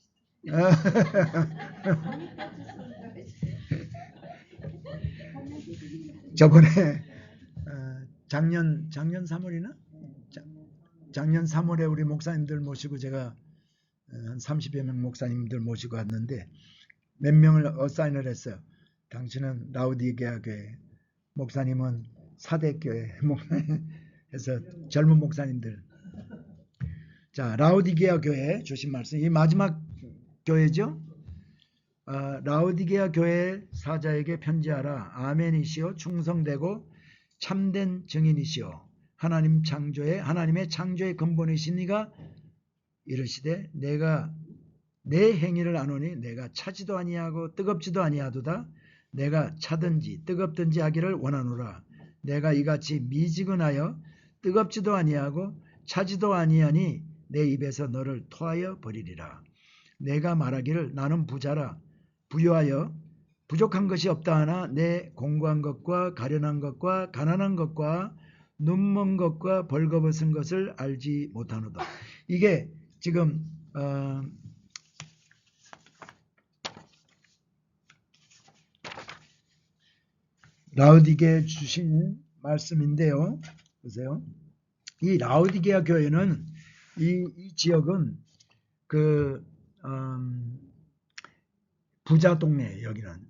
저번에 작년 3월이나? 작년 3월에 우리 목사님들 모시고 제가 한 30여 명 목사님들 모시고 왔는데 몇 명을 어사인을 했어요. 당신은 라우디게아 교회, 목사님은 사대교회 해서 젊은 목사님들. 자, 라우디게아 교회 주신 말씀. 이 마지막 교회죠. 라오디게아 교회 사자에게 편지하라. 아멘이시오 충성되고 참된 증인이시오 하나님의 창조의 근본이신 이가 이르시되 내가 내 행위를 아노니 내가 차지도 아니하고 뜨겁지도 아니하도다. 내가 차든지 뜨겁든지 하기를 원하노라. 내가 이같이 미지근하여 뜨겁지도 아니하고 차지도 아니하니 내 입에서 너를 토하여 버리리라. 내가 말하기를 나는 부자라 부유하여 부족한 것이 없다 하나 내 공고한 것과 가련한 것과 가난한 것과 눈먼 것과 벌거벗은 것을 알지 못하노다. 이게 지금 라오디게에 주신 말씀인데요. 보세요. 이 라오디게아 교회는 이 지역은 그 부자 동네 여기는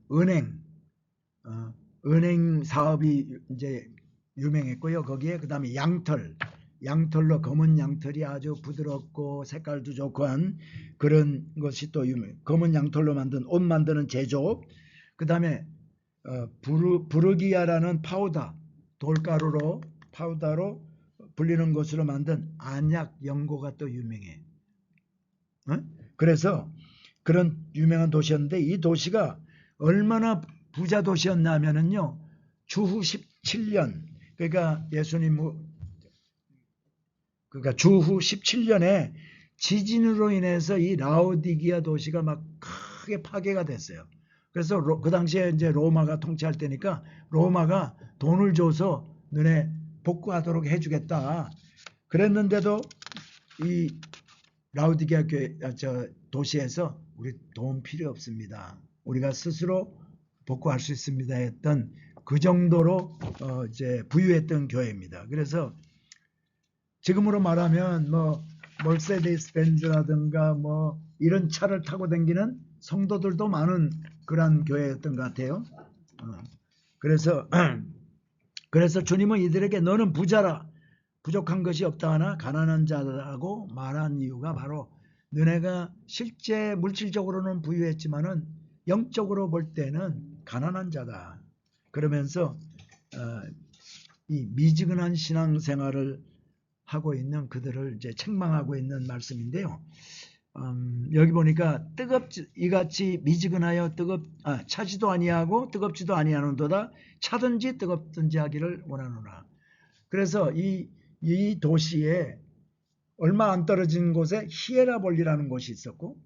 은행 사업이 이제 유명했고요. 거기에 그다음에 양털로 검은 양털이 아주 부드럽고 색깔도 좋고 한 그런 것이 또 유명. 검은 양털로 만든 옷 만드는 제조업. 그다음에 부르기아라는 파우더로 불리는 것으로 만든 안약 연고가 또 유명해. 그래서 그런 유명한 도시였는데 이 도시가 얼마나 부자 도시였냐면은요. 주후 17년 그러니까 주후 17년에 지진으로 인해서 이 라오디게아 도시가 막 크게 파괴가 됐어요. 그래서 그 당시에 이제 로마가 통치할 때니까 로마가 돈을 줘서 너네 복구하도록 해주겠다. 그랬는데도 이 라오디게아 도시에서 우리 돈 필요 없습니다. 우리가 스스로 복구할 수 있습니다 했던 그 정도로 이제 부유했던 교회입니다. 그래서 지금으로 말하면 뭐 멀세데스 벤츠라든가 뭐 이런 차를 타고 다니는 성도들도 많은 그런 교회였던 것 같아요. 그래서 주님은 이들에게 너는 부자라 부족한 것이 없다 하나 가난한 자라고 말한 이유가 바로 너네가 실제 물질적으로는 부유했지만은 영적으로 볼 때는 가난한 자다. 그러면서 이 미지근한 신앙생활을 하고 있는 그들을 이제 책망하고 있는 말씀인데요. 여기 보니까 이같이 미지근하여 차지도 아니하고 뜨겁지도 아니하는도다. 차든지 뜨겁든지 하기를 원하노라. 그래서 이 도시에 얼마 안 떨어진 곳에 히에라볼리라는 곳이 있었고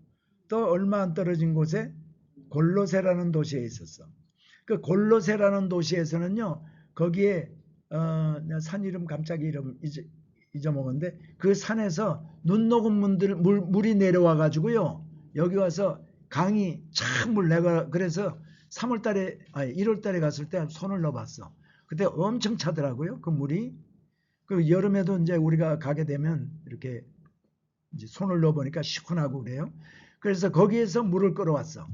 또 얼마 안 떨어진 곳에 골로세라는 도시에 있었어. 그 골로세라는 도시에서는요. 거기에 산 이름 갑자기 잊어먹었는데 그 산에서 눈 녹은 물이 내려와 가지고요. 여기 와서 강이 찬물 내가 그래서 1월달에 갔을 때 손을 넣어봤어. 그때 엄청 차더라고요. 그 물이. 그 여름에도 이제 우리가 가게 되면 이렇게 이제 손을 넣어보니까 시원하고 그래요. 그래서 거기에서 물을 끌어왔어.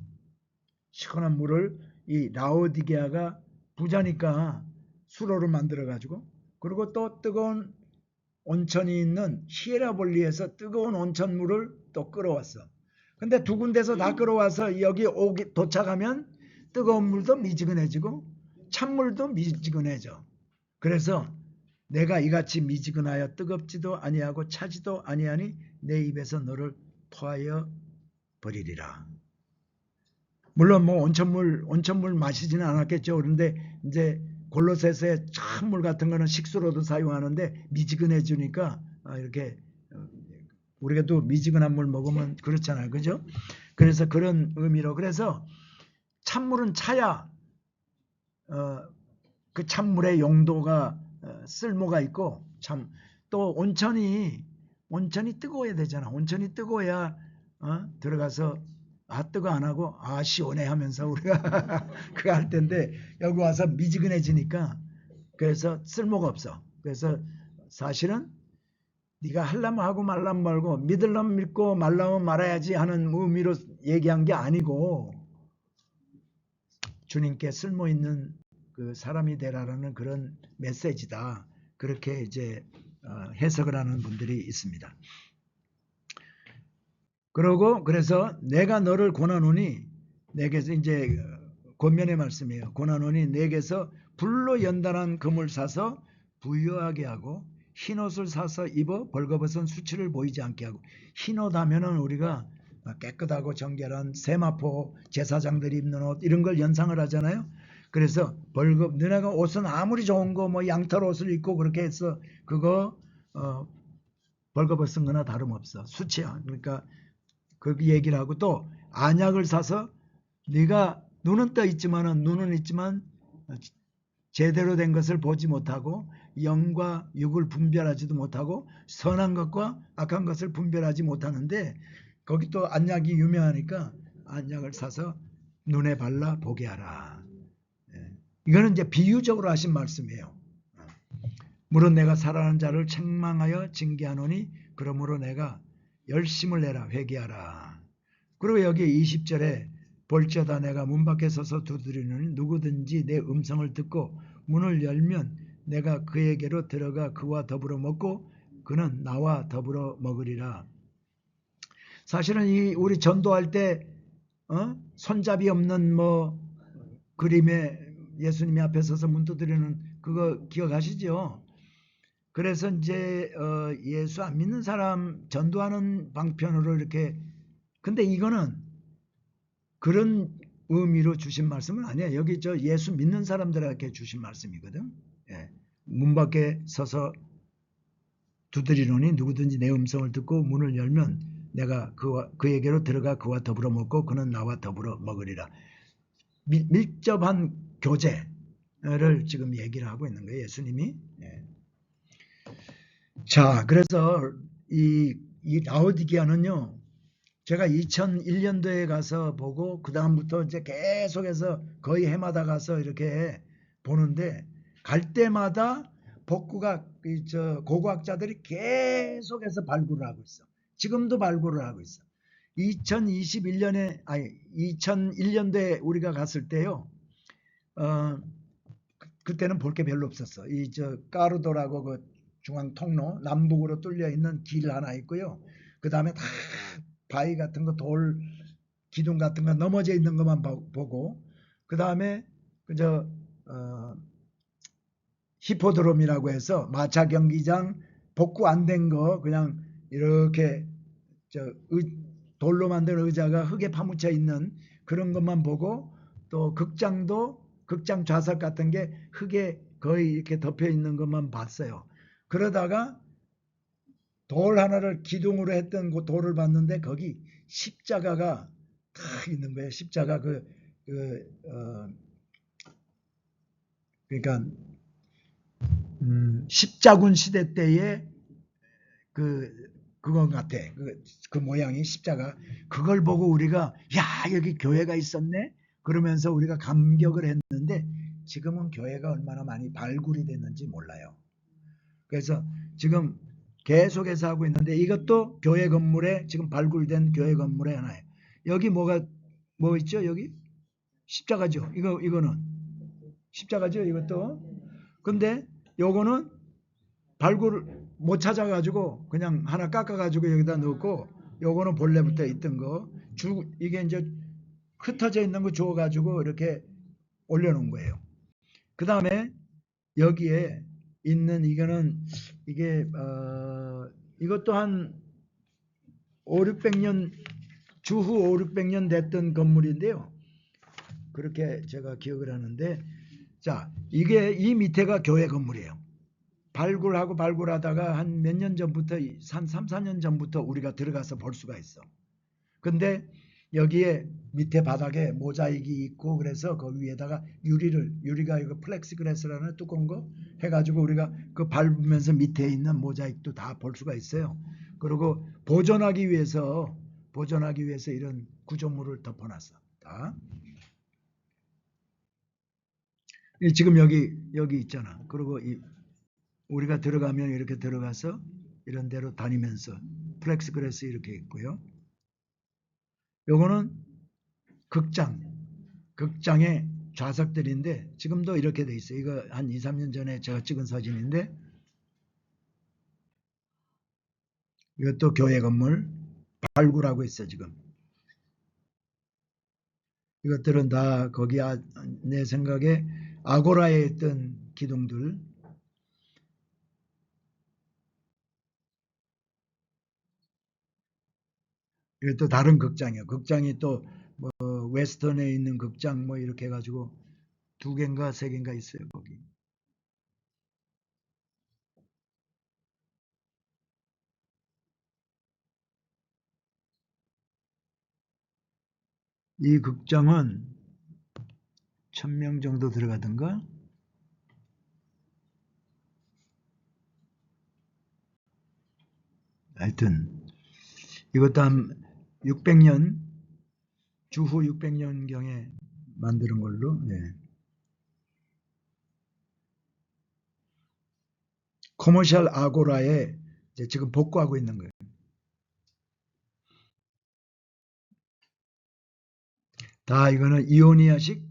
시원한 물을 이 라오디게아가 부자니까 수로를 만들어가지고 그리고 또 뜨거운 온천이 있는 히에라볼리에서 뜨거운 온천물을 또 끌어왔어. 근데 두 군데서 다 끌어와서 여기 도착하면 뜨거운 물도 미지근해지고 찬물도 미지근해져. 그래서 내가 이같이 미지근하여 뜨겁지도 아니하고 차지도 아니하니 내 입에서 너를 토하여 버리리라. 물론 뭐 온천물 마시지는 않았겠죠. 그런데 이제 골로새서의 찬물 같은 거는 식수로도 사용하는데 미지근해지니까 이렇게 우리가 미지근한 물 먹으면 그렇잖아요. 그죠? 그래서 그런 의미로 그래서 찬물은 차야 그 찬물의 용도가 쓸모가 있고 또 온천이 뜨거워야 되잖아. 온천이 뜨거워야 들어가서 뜨거 안 하고 시원해 하면서 우리가 그거 할 텐데 여기 와서 미지근해지니까 그래서 쓸모가 없어. 그래서 사실은 네가 하려면 하고 말라면 말고 믿으려면 믿고 말라면 말아야지 하는 의미로 얘기한 게 아니고 주님께 쓸모 있는 그 사람이 되라라는 그런 메시지다. 그렇게 이제 해석을 하는 분들이 있습니다. 그러고 그래서 내가 너를 권하노니 내게서 이제 권면의 말씀이에요. 권하노니 내게서 불로 연단한 금을 사서 부유하게 하고 흰옷을 사서 입어 벌거벗은 수치를 보이지 않게 하고 흰옷 하면은 우리가 깨끗하고 정결한 세마포 제사장들이 입는 옷 이런 걸 연상을 하잖아요. 그래서 너네가 옷은 아무리 좋은 거 뭐 양털 옷을 입고 그렇게 해서 그거 벌거벗은 거나 다름없어. 수치야. 그러니까 그 얘기를 하고 또 안약을 사서 네가 눈은 떠 있지만은 눈은 있지만 제대로 된 것을 보지 못하고 영과 육을 분별하지도 못하고 선한 것과 악한 것을 분별하지 못하는데 거기 또 안약이 유명하니까 안약을 사서 눈에 발라 보게 하라. 이거는 이제 비유적으로 하신 말씀이에요. 물은 내가 살아난 자를 책망하여 징계하노니 그러므로 내가 열심을 내라 회개하라. 그리고 여기 20절에 볼지어다 내가 문 밖에 서서 두드리는 누구든지 내 음성을 듣고 문을 열면 내가 그에게로 들어가 그와 더불어 먹고 그는 나와 더불어 먹으리라. 사실은 우리 전도할 때 손잡이 없는 뭐 그림에 예수님이 앞에 서서 문 두드리는 그거 기억하시죠? 그래서 이제 예수 안 믿는 사람 전도하는 방편으로 이렇게 근데 이거는 그런 의미로 주신 말씀은 아니에요. 여기 저 예수 믿는 사람들에게 주신 말씀이거든. 예. 문 밖에 서서 두드리노니 누구든지 내 음성을 듣고 문을 열면 내가 그에게로 들어가 그와 더불어 먹고 그는 나와 더불어 먹으리라. 밀접한 교제를 지금 얘기를 하고 있는 거예요. 예수님이. 예. 자, 그래서 이 라오디게아는요. 제가 2001년도에 가서 보고 그 다음부터 이제 계속해서 거의 해마다 가서 이렇게 보는데 갈 때마다 복구가 고고학자들이 계속해서 발굴을 하고 있어. 지금도 발굴을 하고 있어. 2001년도에 우리가 갔을 때요. 그때는 볼 게 별로 없었어. 까르도라고 그 중앙 통로 남북으로 뚫려 있는 길 하나 있고요. 그 다음에 다 바위 같은 거, 돌 기둥 같은 거 넘어져 있는 것만 보고 그 다음에 그저 히포드롬이라고 해서 마차 경기장 복구 안 된 거 그냥 이렇게 돌로 만든 의자가 흙에 파묻혀 있는 그런 것만 보고 또 극장 좌석 같은 게 흙에 거의 이렇게 덮여 있는 것만 봤어요. 그러다가 돌 하나를 기둥으로 했던 그 돌을 봤는데 거기 십자가가 딱 있는 거예요. 십자가 그러니까 십자군 시대 때의 그거 같아. 그 모양이 십자가. 그걸 보고 우리가 야 여기 교회가 있었네. 그러면서 우리가 감격을 했는데 지금은 교회가 얼마나 많이 발굴이 됐는지 몰라요. 그래서 지금 계속해서 하고 있는데 이것도 교회 건물에 지금 발굴된 교회 건물의 하나예요. 여기 뭐 있죠? 여기 십자가죠. 이거는 십자가죠. 이것도. 근데 요거는 발굴 못 찾아가지고 그냥 하나 깎아가지고 여기다 넣고 요거는 본래부터 있던 거 이게 이제 흩어져 있는 거 주워가지고 이렇게 올려놓은 거예요. 그 다음에 여기에 있는 이게 이것도 한 500~600년 주후 500~600년 됐던 건물인데요. 그렇게 제가 기억을 하는데 자 이 밑에가 교회 건물이에요. 발굴하다가 한 몇 년 전부터 한 3~4년 전부터 우리가 들어가서 볼 수가 있어. 근데 여기에 밑에 바닥에 모자익이 있고 그래서 그 위에다가 유리가 이거 플렉시그라스라는 두꺼운 거 해가지고 우리가 그 밟으면서 밑에 있는 모자익도 다 볼 수가 있어요. 그리고 보존하기 위해서 이런 구조물을 덮어놨어. 다. 지금 여기 있잖아. 그리고 우리가 들어가면 이렇게 들어가서 이런 데로 다니면서 플렉스그라스 이렇게 있고요. 요거는 극장의 좌석들인데 지금도 이렇게 돼 있어요. 이거 한 2~3년 전에 제가 찍은 사진인데 이것도 교회 건물 발굴하고 있어 지금. 이것들은 다 거기 내 생각에 아고라에 있던 기둥들. 이것도 다른 극장이에요. 극장이 또 뭐 웨스턴에 있는 극장 뭐 이렇게 해가지고 2개인가 3개인가 있어요 거기. 이 극장은 1000명 정도 들어가던가. 하여튼 이것도 한 600년 주후 600년경에 만드는 걸로. 네. 커머셜 아고라에 이제 지금 복구하고 있는 거예요. 다 이거는 이오니아식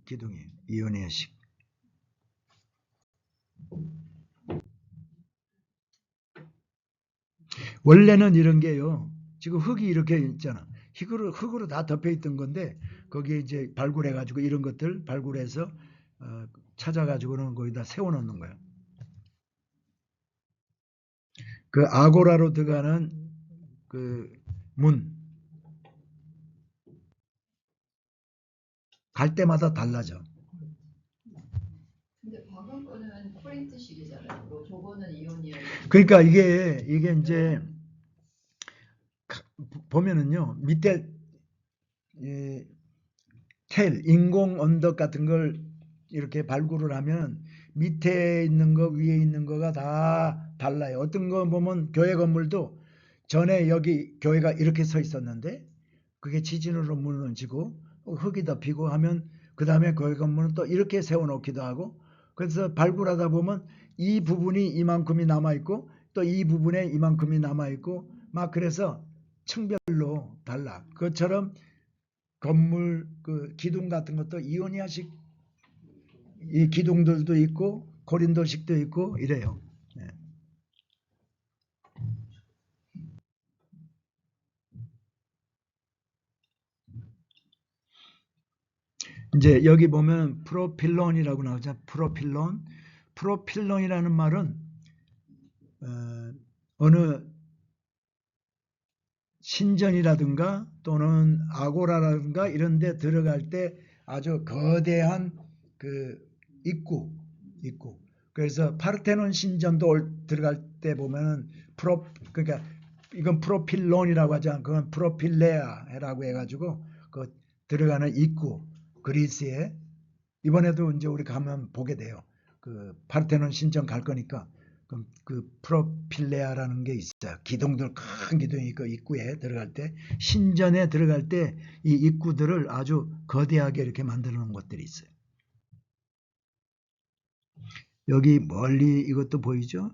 기둥이에요. 이오니아식. 원래는 이런 게요. 지금 흙이 이렇게 있잖아. 흙으로 다 덮여 있던 건데 거기에 이제 발굴해가지고 이런 것들 발굴해서 찾아가지고는 거기다 세워놓는 거예요. 그 아고라로 들어가는 그 문. 갈 때마다 달라져. 근데 방금 거는 코린트식이잖아요. 뭐 저거는 이오니아. 그러니까 이게 이제 보면은요 밑에 텔 인공 언덕 같은 걸 이렇게 발굴을 하면 밑에 있는 거 위에 있는 거가 다 달라요. 어떤 거 보면 교회 건물도 전에 여기 교회가 이렇게 서 있었는데 그게 지진으로 무너지고 흙이 덮이고 하면 그 다음에 교회 건물은 또 이렇게 세워놓기도 하고 그래서 발굴하다 보면 이 부분이 이만큼이 남아있고 또 이 부분에 이만큼이 남아있고 막 그래서 층별로 달라. 그것처럼 건물 그 기둥 같은 것도 이오니아식 이 기둥들도 있고 고린도식도 있고 이래요. 네. 이제 여기 보면 프로필론이라고 나오죠. 프로필론이라는 말은 어느 신전이라든가 또는 아고라라든가 이런 데 들어갈 때 아주 거대한 그 입구. 그래서 파르테논 신전도 들어갈 때 보면은 그러니까 이건 프로필론이라고 하지 않고 그건 프로필레아라고 해가지고 그 들어가는 입구 그리스에 이번에도 이제 우리 가면 보게 돼요. 그 파르테논 신전 갈 거니까 그 프로필레아라는 게 있어요. 기둥들 큰 기둥이 있고 입구에 들어갈 때 신전에 들어갈 때 이 입구들을 아주 거대하게 이렇게 만들어 놓은 것들이 있어요. 여기 멀리 이것도 보이죠?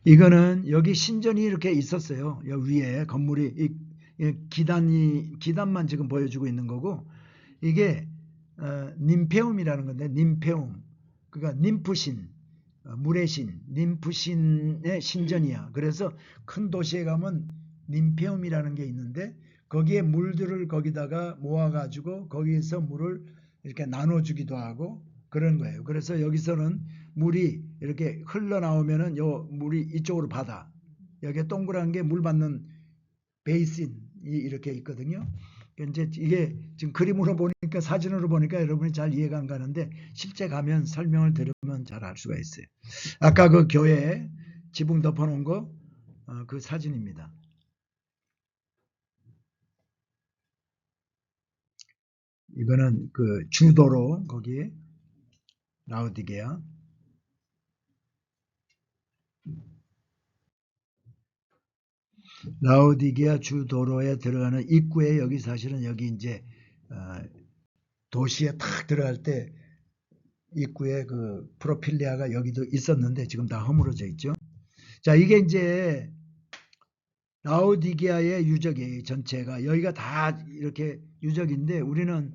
이거는 여기 신전이 이렇게 있었어요. 여기 위에 건물이 기단만 지금 보여주고 있는 거고 이게 님페움이라는 건데 님페움 그러니까 님프신 물의 신 님프신의 신전이야. 그래서 큰 도시에 가면 님페움이라는 게 있는데 거기에 물들을 거기다가 모아가지고 거기에서 물을 이렇게 나눠주기도 하고 그런 거예요. 그래서 여기서는 물이 이렇게 흘러나오면은 요 물이 이쪽으로 받아. 여기에 동그란 게 물 받는 베이신이 이렇게 있거든요. 이제 이게 지금 그림으로 보니까 사진으로 보니까 여러분이 잘 이해가 안 가는데 실제 가면 설명을 들으면 잘 알 수가 있어요. 아까 그 교회 지붕 덮어놓은 거 그 사진입니다. 이거는 그 주도로 거기에 라우디게아 주도로에 들어가는 입구에 여기 사실은 여기 이제 도시에 탁 들어갈 때 입구에 그 프로필리아가 여기도 있었는데 지금 다 허물어져 있죠. 자, 이게 이제 라오디게아의 유적이에요. 전체가 여기가 다 이렇게 유적인데 우리는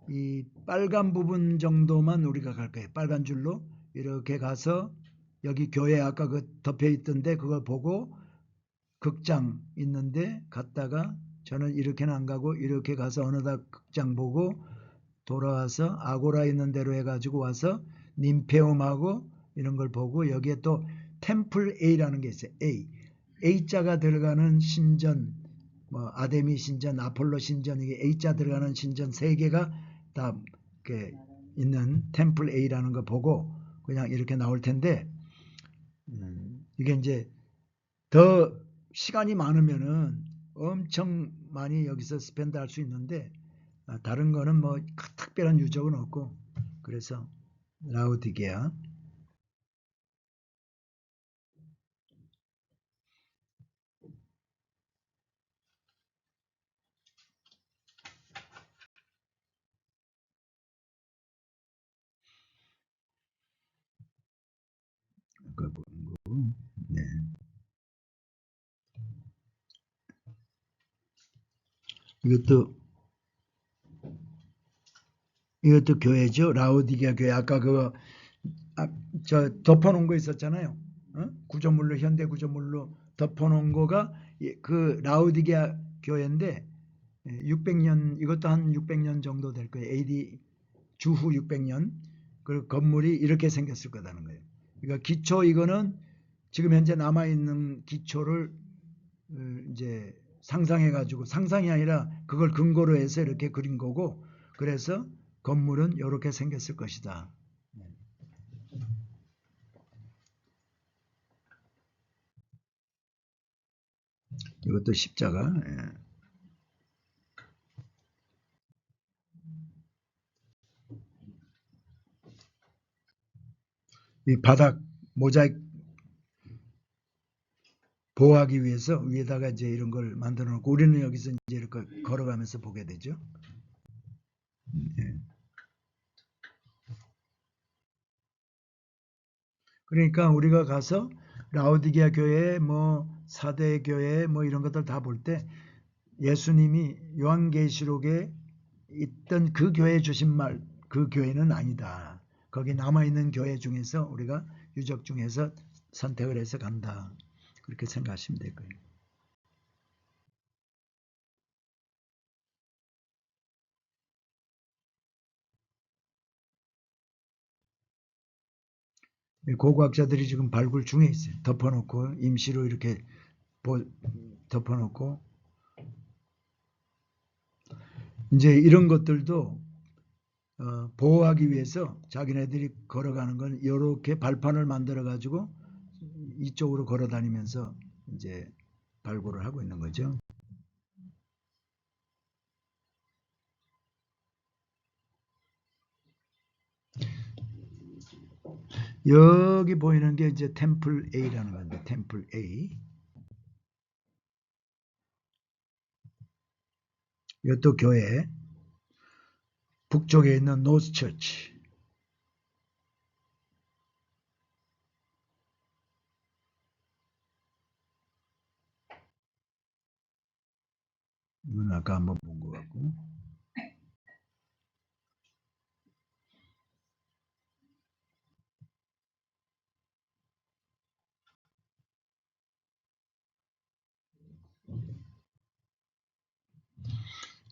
이 빨간 부분 정도만 우리가 갈 거예요. 빨간 줄로 이렇게 가서 여기 교회 아까 그 덮여 있던데 그걸 보고 극장 있는데 갔다가 저는 이렇게는 안 가고 이렇게 가서 어느덧 극장 보고 돌아와서 아고라 있는 대로 해가지고 와서 님페움하고 이런 걸 보고 여기에 또 템플 A라는 게 있어요. A자가 들어가는 신전, 뭐 아데미 신전, 아폴로 신전, 이게 A자 들어가는 신전 3개가 다 이렇게 있는 템플 A라는 거 보고 그냥 이렇게 나올 텐데 이게 이제 더 시간이 많으면은 엄청 많이 여기서 스펜드 할 수 있는데 다른 거는 뭐 특별한 유적은 없고 그래서 라우디게아 아까 본 거. 네. 이것도 교회죠. 라우디게아 교회. 아까 그거 저 덮어놓은 거 있었잖아요. 구조물로 현대 구조물로 덮어놓은 거가 그 라우디게아 교회인데 600년 이것도 한 600년 정도 될 거예요. AD 주후 600년. 그 건물이 이렇게 생겼을 거다는 거예요. 그러니까 기초 이거는 지금 현재 남아 있는 기초를 이제 상상해 가지고 상상이 아니라 그걸 근거로 해서 이렇게 그린 거고 그래서 건물은 이렇게 생겼을 것이다. 이것도 십자가. 이 바닥 모자이크 보호하기 위해서 위에다가 이제 이런 걸 만들어 놓고 우리는 여기서 이제 이렇게 걸어가면서 보게 되죠. 그러니까 우리가 가서 라우디게아 교회, 뭐 사대 교회, 뭐 이런 것들 다 볼 때 예수님이 요한계시록에 있던 그 교회 주신 말, 그 교회는 아니다. 거기 남아있는 교회 중에서 우리가 유적 중에서 선택을 해서 간다. 그렇게 생각하시면 될 거예요. 고고학자들이 지금 발굴 중에 있어요. 덮어놓고 임시로 이렇게 덮어놓고 이제 이런 것들도 보호하기 위해서 자기네들이 걸어가는 건 이렇게 발판을 만들어 가지고 이쪽으로 걸어 다니면서 이제 발굴을 하고 있는 거죠. 여기 보이는 게 이제 템플 A라는 건데 템플 A. 이것도 교회. 북쪽에 있는 노스 처치. 이건 아까 한번 본 것 같고.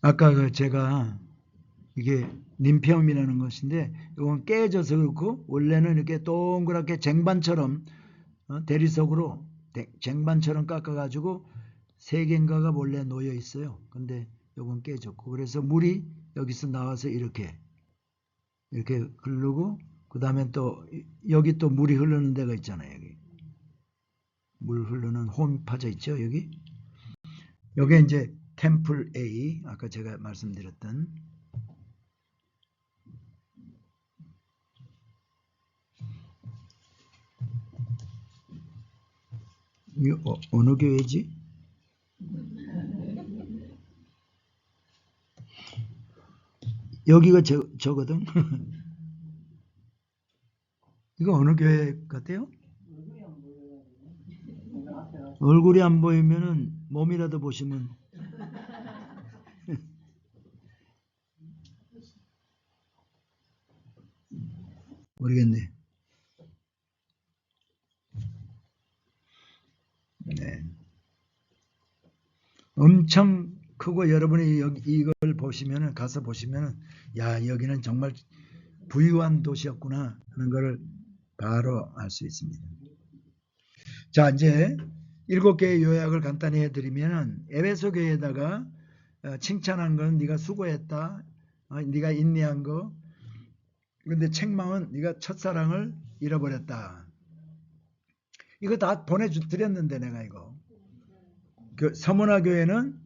아까 그 제가 이게 님페움이라는 것인데 이건 깨져서 그렇고 원래는 이렇게 동그랗게 쟁반처럼 대리석으로 쟁반처럼 깎아가지고 세 개인가가 원래 놓여 있어요. 근데 이건 깨졌고 그래서 물이 여기서 나와서 이렇게 흐르고 그 다음에 또 여기 또 물이 흐르는 데가 있잖아요. 여기 물 흐르는 홈이 파져 있죠. 여기 요게 이제 템플 A 아까 제가 말씀드렸던 이 어느 교회지? 여기가 저거든. 이거 어느 교회 같아요? 얼굴이 안 보이면은 몸이라도 보시면 모르겠네. 엄청 크고 여러분이 이걸 보시면은 가서 보시면은 야 여기는 정말 부유한 도시였구나 하는 것을 바로 알 수 있습니다. 자 이제 7개의 요약을 간단히 해드리면은 에베소 교회에다가 칭찬한 건 네가 수고했다, 네가 인내한 거. 그런데 책망은 네가 첫사랑을 잃어버렸다. 이거 다 보내드렸는데 내가 이거. 서문화 교회는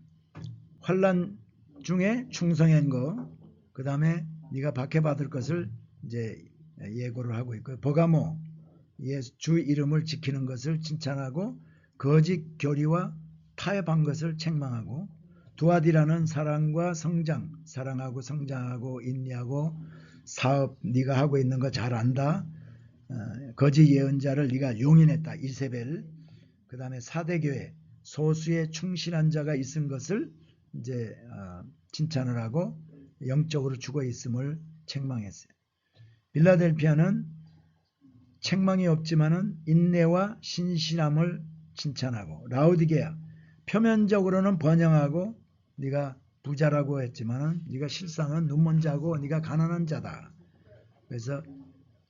환난 중에 충성한 거, 그 다음에 네가 박해받을 것을 이제 예고를 하고 있고요. 버가모 주 이름을 지키는 것을 칭찬하고 거짓 교리와 타협한 것을 책망하고, 두아디라는 사랑과 성장, 사랑하고 성장하고 인내하고 사업 네가 하고 있는 거 잘 안다. 거짓 예언자를 네가 용인했다. 이세벨. 그 다음에 사대교회 소수의 충실한 자가 있은 것을 이제 칭찬을 하고 영적으로 죽어 있음을 책망했어요. 빌라델피아는 책망이 없지만은 인내와 신실함을 칭찬하고, 라우디게아 표면적으로는 번영하고 네가 부자라고 했지만은 네가 실상은 눈먼 자고 네가 가난한 자다. 그래서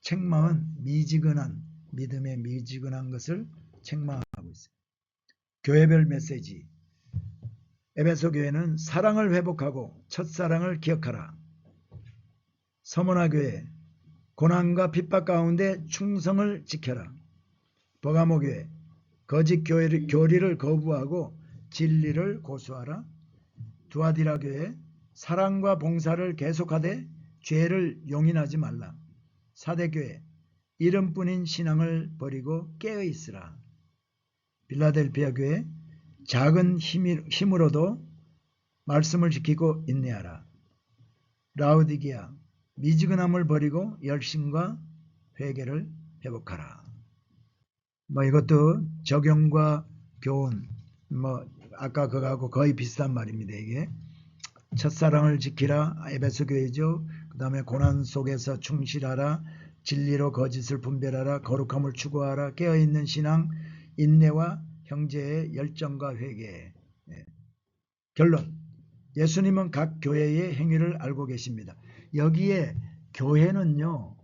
책망은 미지근한 믿음의 미지근한 것을 책망하고 있어요. 교회별 메시지. 에베소 교회는 사랑을 회복하고 첫사랑을 기억하라. 서문화 교회 고난과 핍박 가운데 충성을 지켜라. 버가모 교회 거짓 교리를 거부하고 진리를 고수하라. 두아디라 교회 사랑과 봉사를 계속하되 죄를 용인하지 말라. 사대교회 이름뿐인 신앙을 버리고 깨어있으라. 빌라델피아 교회 작은 힘으로도 말씀을 지키고 인내하라. 라우디게아 미지근함을 버리고 열심과 회개를 회복하라. 이것도 적용과 교훈, 아까 그거하고 거의 비슷한 말입니다. 이게 첫사랑을 지키라. 에베소 교회죠. 그 다음에 고난 속에서 충실하라. 진리로 거짓을 분별하라. 거룩함을 추구하라. 깨어있는 신앙, 인내와 형제의 열정과 회개. 결론. 예수님은 각 교회의 행위를 알고 계십니다. 여기에 교회는요,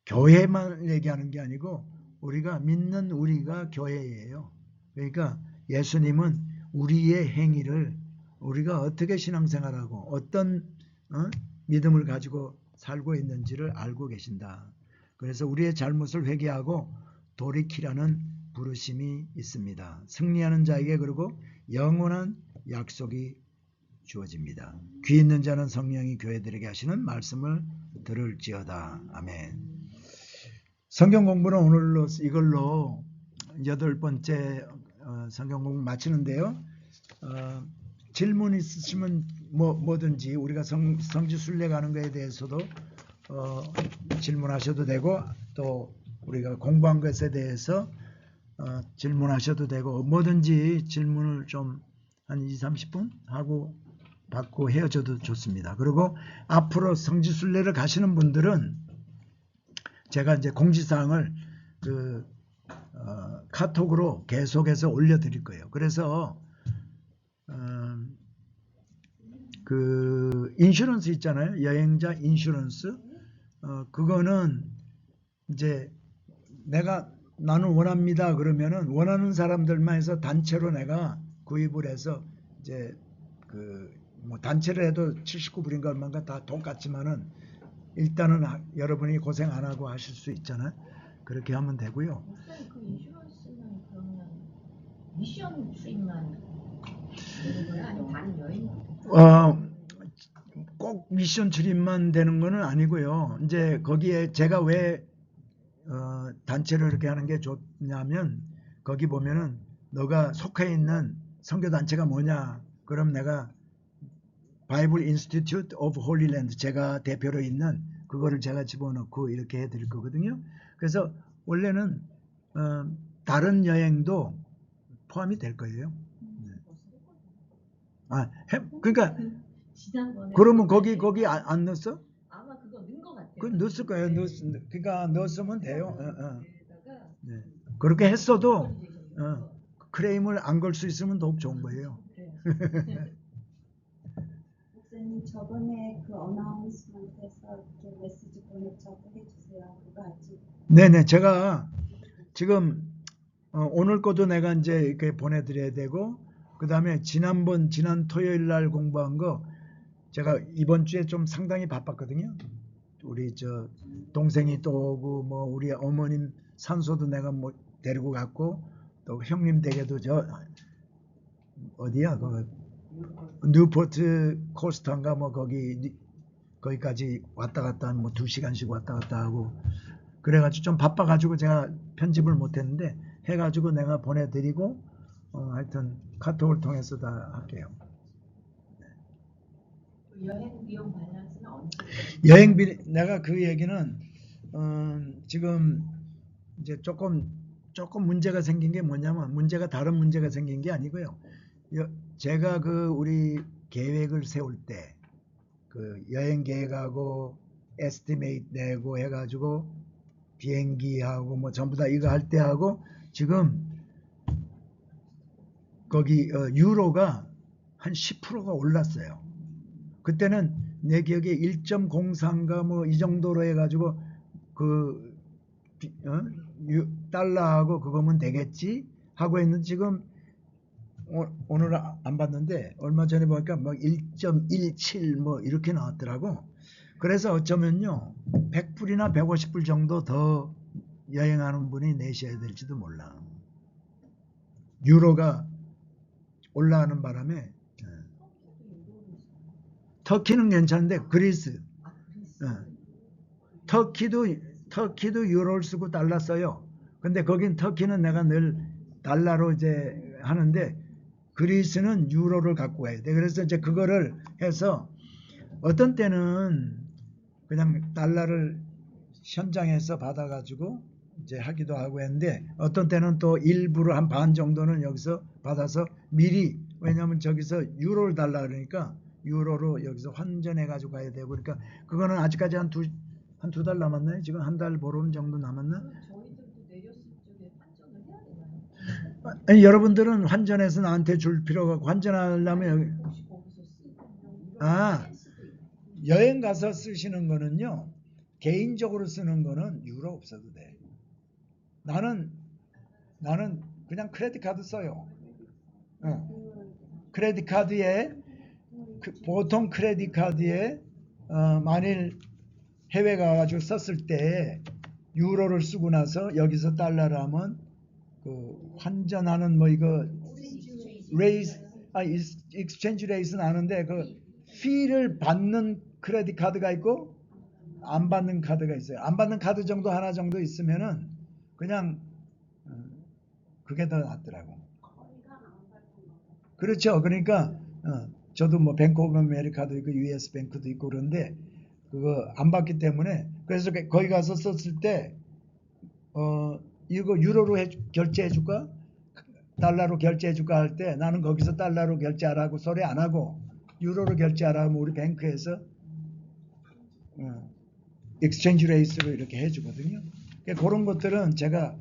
교회만 얘기하는 게 아니고 우리가 믿는 우리가 교회예요. 그러니까 예수님은 우리의 행위를 우리가 어떻게 신앙생활하고 어떤 믿음을 가지고 살고 있는지를 알고 계신다. 그래서 우리의 잘못을 회개하고 돌이키라는 부르심이 있습니다. 승리하는 자에게 그리고 영원한 약속이 주어집니다. 귀 있는 자는 성령이 교회들에게 하시는 말씀을 들을지어다. 아멘. 성경 공부는 오늘로 이걸로 8번째 성경 공부 마치는데요. 질문 있으시면 뭐든지 우리가 성지 순례 가는 것에 대해서도 질문하셔도 되고, 또 우리가 공부한 것에 대해서 질문하셔도 되고, 뭐든지 질문을 좀 한 20-30분 하고 받고 헤어져도 좋습니다. 그리고 앞으로 성지 순례를 가시는 분들은 제가 이제 공지사항을 카톡으로 계속해서 올려드릴 거예요. 그래서 그 인슈런스 있잖아요. 여행자 인슈런스. 그거는 이제 나는 원합니다 그러면은 원하는 사람들만 해서 단체로 내가 구입을 해서 이제 단체로 해도 79불인가 얼마인가 다 똑같지만은 일단은 여러분이 고생 안 하고 하실 수 있잖아요. 그렇게 하면 되고요. 그 인슈런스는 그러면 미션 수입만 되는 거야? 아니면 다른 여행? 꼭 미션 출입만 되는 거는 아니고요. 이제 거기에 제가 왜 단체로 이렇게 하는 게 좋냐면, 거기 보면은 너가 속해 있는 선교 단체가 뭐냐? 그럼 내가 바이블 인스티튜트 오브 홀리랜드, 제가 대표로 있는 그거를 제가 집어넣고 이렇게 해드릴 거거든요. 그래서 원래는 다른 여행도 포함이 될 거예요. 그러니까 그러면 거기 안 넣었어? 아마 그거 넣은 것 같아요. 그 넣었을 거예요. 그러니까 넣었으면 돼요. 네. 그렇게 했어도 크레임을 안 걸 수 있으면 더욱 좋은 거예요. 목사님 저번에 그 어나운스먼트에서 이렇게 메시지 보냈다고 해주세요. 그거 아직 네네, 제가 지금 오늘 것도 내가 이제 이렇게 보내드려야 되고, 그 다음에 지난 토요일 날 공부한 거 제가 이번 주에 좀 상당히 바빴거든요. 우리 저 동생이 또 오고, 뭐 우리 어머님 산소도 내가 뭐 데리고 갔고, 또 형님 댁에도 저 어디야 그 뉴포트 코스터인가 뭐 거기까지 왔다 갔다 한 뭐 2시간씩 왔다 갔다 하고, 그래가지고 좀 바빠가지고 제가 편집을 못했는데 해가지고 내가 보내드리고, 하여튼 카톡을 통해서 다 할게요. 여행 비용 밸런스는 언제? 여행비, 내가 그 얘기는 지금 이제 조금 문제가 생긴 게 뭐냐면, 문제가 다른 문제가 생긴 게 아니고요. 제가 그 우리 계획을 세울 때 그 여행 계획하고 에스티메이트 내고 해가지고 비행기하고 뭐 전부 다 이거 할 때 하고, 지금 거기 유로가 한 10%가 올랐어요. 그때는 내 기억에 1.03가 뭐 이 정도로 해가지고 그 달러하고 그거면 되겠지 하고 했는데, 지금 오늘 안 봤는데 얼마 전에 보니까 막 1.17 뭐 이렇게 나왔더라고. 그래서 어쩌면요 100불이나 150불 정도 더 여행하는 분이 내셔야 될지도 몰라. 유로가 올라가는 바람에. 터키는 괜찮은데 그리스, 터키도 유로를 쓰고 달러 써요. 근데 거긴 터키는 내가 늘 달러로 이제 하는데 그리스는 유로를 갖고 가야 돼. 그래서 이제 그거를 해서 어떤 때는 그냥 달러를 현장에서 받아가지고 이제 하기도 하고 했는데, 어떤 때는 또 일부러 한 반 정도는 여기서 받아서 미리, 왜냐하면 저기서 유로를 달라 그러니까 유로로 여기서 환전해 가지고 가야 되고, 그러니까 그거는 아직까지 한 두 달 남았나요? 지금 한 달 보름 정도 남았나? 저희들도 내렸을 적에 환전을 해야 되나요? 아니, 여러분들은 환전해서 나한테 줄 필요가 없고, 환전하려면 여기, 혹시 거기서 쓰고 아, 여행 가서 쓰시는 거는요, 개인적으로 쓰는 거는 유로 없어도 돼. 나는 그냥 크레딧 카드 써요. 크레딧 카드에 보통 크레딧 카드에 만일 해외 가가지고 썼을 때 유로를 쓰고 나서 여기서 달러를 하면 그 환전하는 뭐 이거 익스체인지 레이스는 아는데 그 피를 받는 크레딧 카드가 있고 안 받는 카드가 있어요. 안 받는 카드 정도 하나 정도 있으면은 그냥 그게 더 낫더라고. 그렇죠. 그러니까 저도 뭐 뱅크 오브 아메리카도 있고 US 뱅크도 있고 그런데 그거 안 받기 때문에, 그래서 거기 가서 썼을 때 이거 유로로 결제해 줄까? 달러로 결제해 줄까 할 때 나는 거기서 달러로 결제하라고 소리 안 하고 유로로 결제하라면 우리 뱅크에서 익스체인지 레이스로 이렇게 해주거든요. 그런 것들은 제가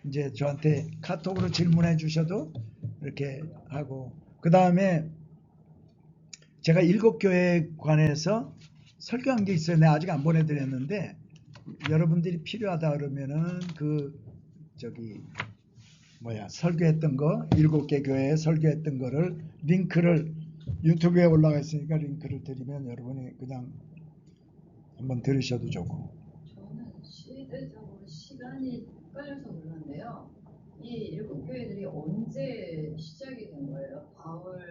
이제 저한테 카톡으로 질문해 주셔도 이렇게 하고, 그 다음에 제가 7교회에 관해서 설교한 게 있어요. 내가 아직 안 보내드렸는데 여러분들이 필요하다 그러면은 설교했던 거 7개 교회에 설교했던 거를 링크를 유튜브에 올라가 있으니까 링크를 드리면 여러분이 그냥 한번 들으셔도 좋고. 저는 시대적으로 시간이 헷갈려서 그러는데요. 이 일곱 교회들이 언제 시작이 된 거예요? 바울이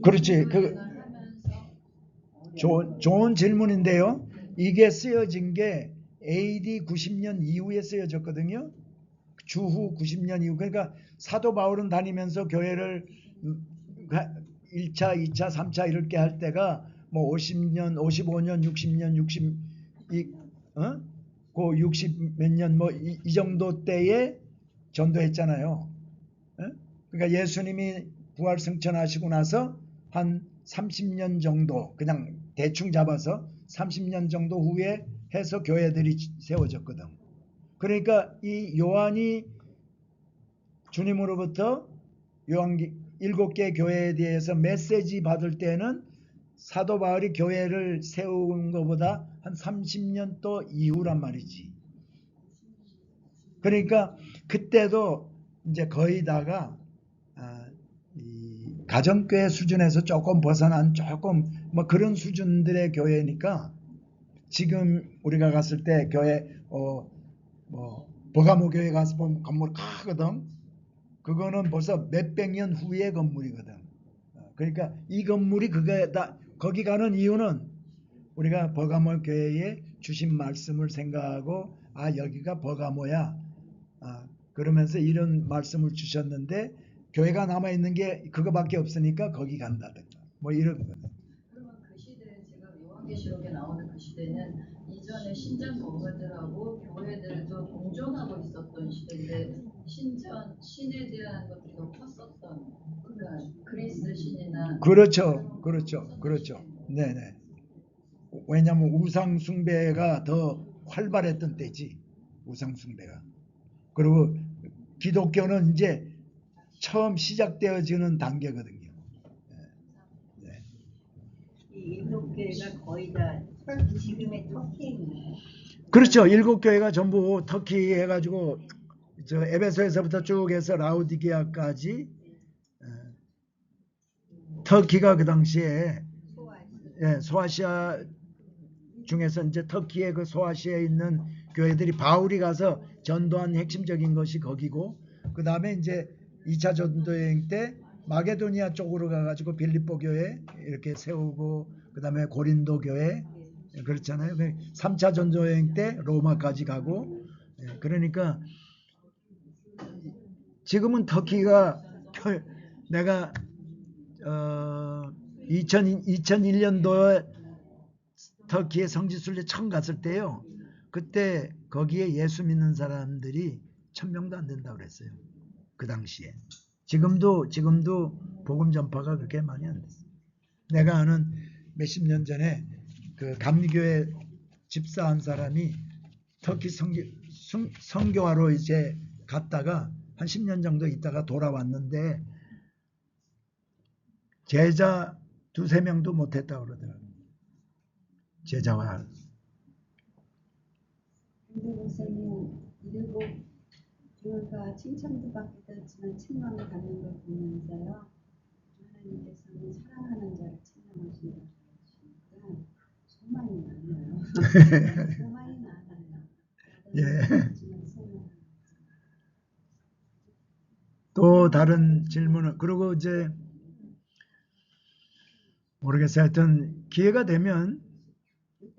그렇지. 하면서 좋은 질문인데요. 이게 쓰여진 게 AD 90년 이후에 쓰여졌거든요. 주후 90년 이후. 그러니까 사도 바울은 다니면서 교회를 1차, 2차, 3차 이렇게 할 때가 뭐 50년, 55년, 60년, 60 몇 년 뭐 이 정도 때에 전도했잖아요. 그러니까 예수님이 부활 승천하시고 나서 한 30년 정도, 그냥 대충 잡아서 30년 정도 후에 해서 교회들이 세워졌거든. 그러니까 이 요한이 주님으로부터 일곱 개 교회에 대해서 메시지 받을 때는 사도 바울이 교회를 세운 것보다 한 30년 또 이후란 말이지. 그러니까 그때도 이제 거의 다가 이 가정교회 수준에서 조금 벗어난 조금 뭐 그런 수준들의 교회니까 지금 우리가 갔을 때 교회 뭐 버가모 교회 가서 보면 건물 크거든. 그거는 벌써 몇백 년 후의 건물이거든. 그러니까 이 건물이 거기 가는 이유는 우리가 버가모 교회에 주신 말씀을 생각하고 여기가 버가모야. 그러면서 이런 말씀을 주셨는데 교회가 남아 있는 게 그거밖에 없으니까 거기 간다든가 뭐 이런 거거든. 그러면 그 시대 지금 요한계시록에 나오는 그 시대는 이전에 신전 건물들하고 교회들도 공존하고 있었던 시대인데 신에 대한 것들이 더 컸었던 그러니까 그리스 신이나 그렇죠. 네네. 왜냐하면 우상 숭배가 더 활발했던 때지. 우상 숭배가. 그리고 기독교는 이제 처음 시작되어지는 단계거든요. 네. 이 일곱 교회가 거의 다 지금의 터키에 있나요? 그렇죠. 일곱 교회가 전부 터키 해가지고 저 에베소에서부터 쭉 해서 라우디게아까지 터키가 그 당시에 소아시아 중에서 이제 터키의 그 소아시아에 있는 교회들이 바울이 가서 전도한 핵심적인 것이 거기고 그 다음에 이제 2차 전도 여행 때 마게도니아 쪽으로 가가지고 빌립보 교회 이렇게 세우고 그 다음에 고린도 교회 그렇잖아요. 3차 전도 여행 때 로마까지 가고 그러니까 지금은 터키가 내가 2001년도에 터키의 성지순례 처음 갔을 때요. 그때 거기에 예수 믿는 사람들이 1000명도 안 된다고 그랬어요. 그 당시에. 지금도 복음 전파가 그렇게 많이 안 됐어요. 내가 아는 몇십 년 전에 그 감리교회 집사 한 사람이 터키 선교하러 이제 갔다가 한 10년 정도 있다가 돌아왔는데 제자 2-3명도 못했다고 그러더라고요. 제자와. 근데 목사님 일곱 교회가 칭찬도 받기도 했지만 책망을 받는 걸 보면서요. 하나님께서는 사랑하는 자를 책망하신다고 하시니까 소망이 많아요. 소망이 많아요. 예. 또 다른 질문은 그리고 이제 모르겠어요. 하여튼 기회가 되면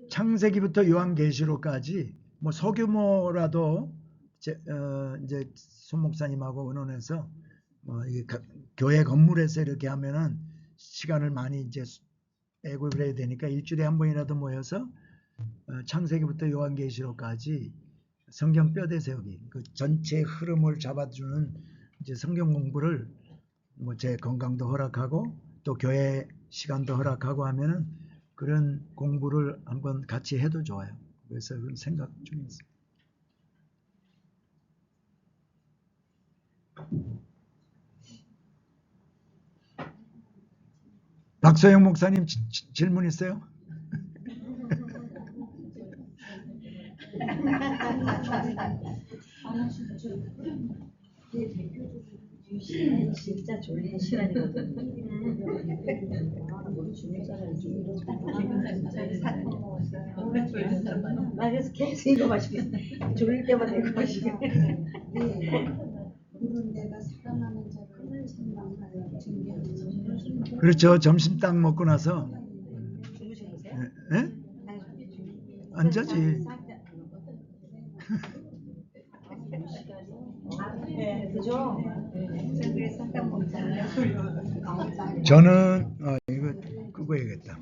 창세기부터 요한계시록까지 뭐 소규모라도 이제 손 목사님하고 의논해서 교회 건물에서 이렇게 하면은 시간을 많이 이제 빼고 그래야 되니까 일주일에 한 번이라도 모여서 창세기부터 요한계시록까지 성경 뼈대 세우기 그 전체 흐름을 잡아주는 이제 성경 공부를 뭐 제 건강도 허락하고 또 교회 시간도 허락하고 하면은 그런 공부를 한번 같이 해도 좋아요. 그래서 그런 생각 중에 있습니다. 박소영 목사님 질문 있어요? 진짜 졸린 시간이거든요. 나 그래서 계속 이거 마시고 졸릴 때마다 이거 마시고. 그런 데가 사랑하는 자를 책망하여 준비하는. 그렇죠. 점심 딱 먹고 나서 주무시보세요? 예? 안 자지. 네, 그죠? 그래서 딱 먹잖아요. 저는 이거 끄고 해야겠다.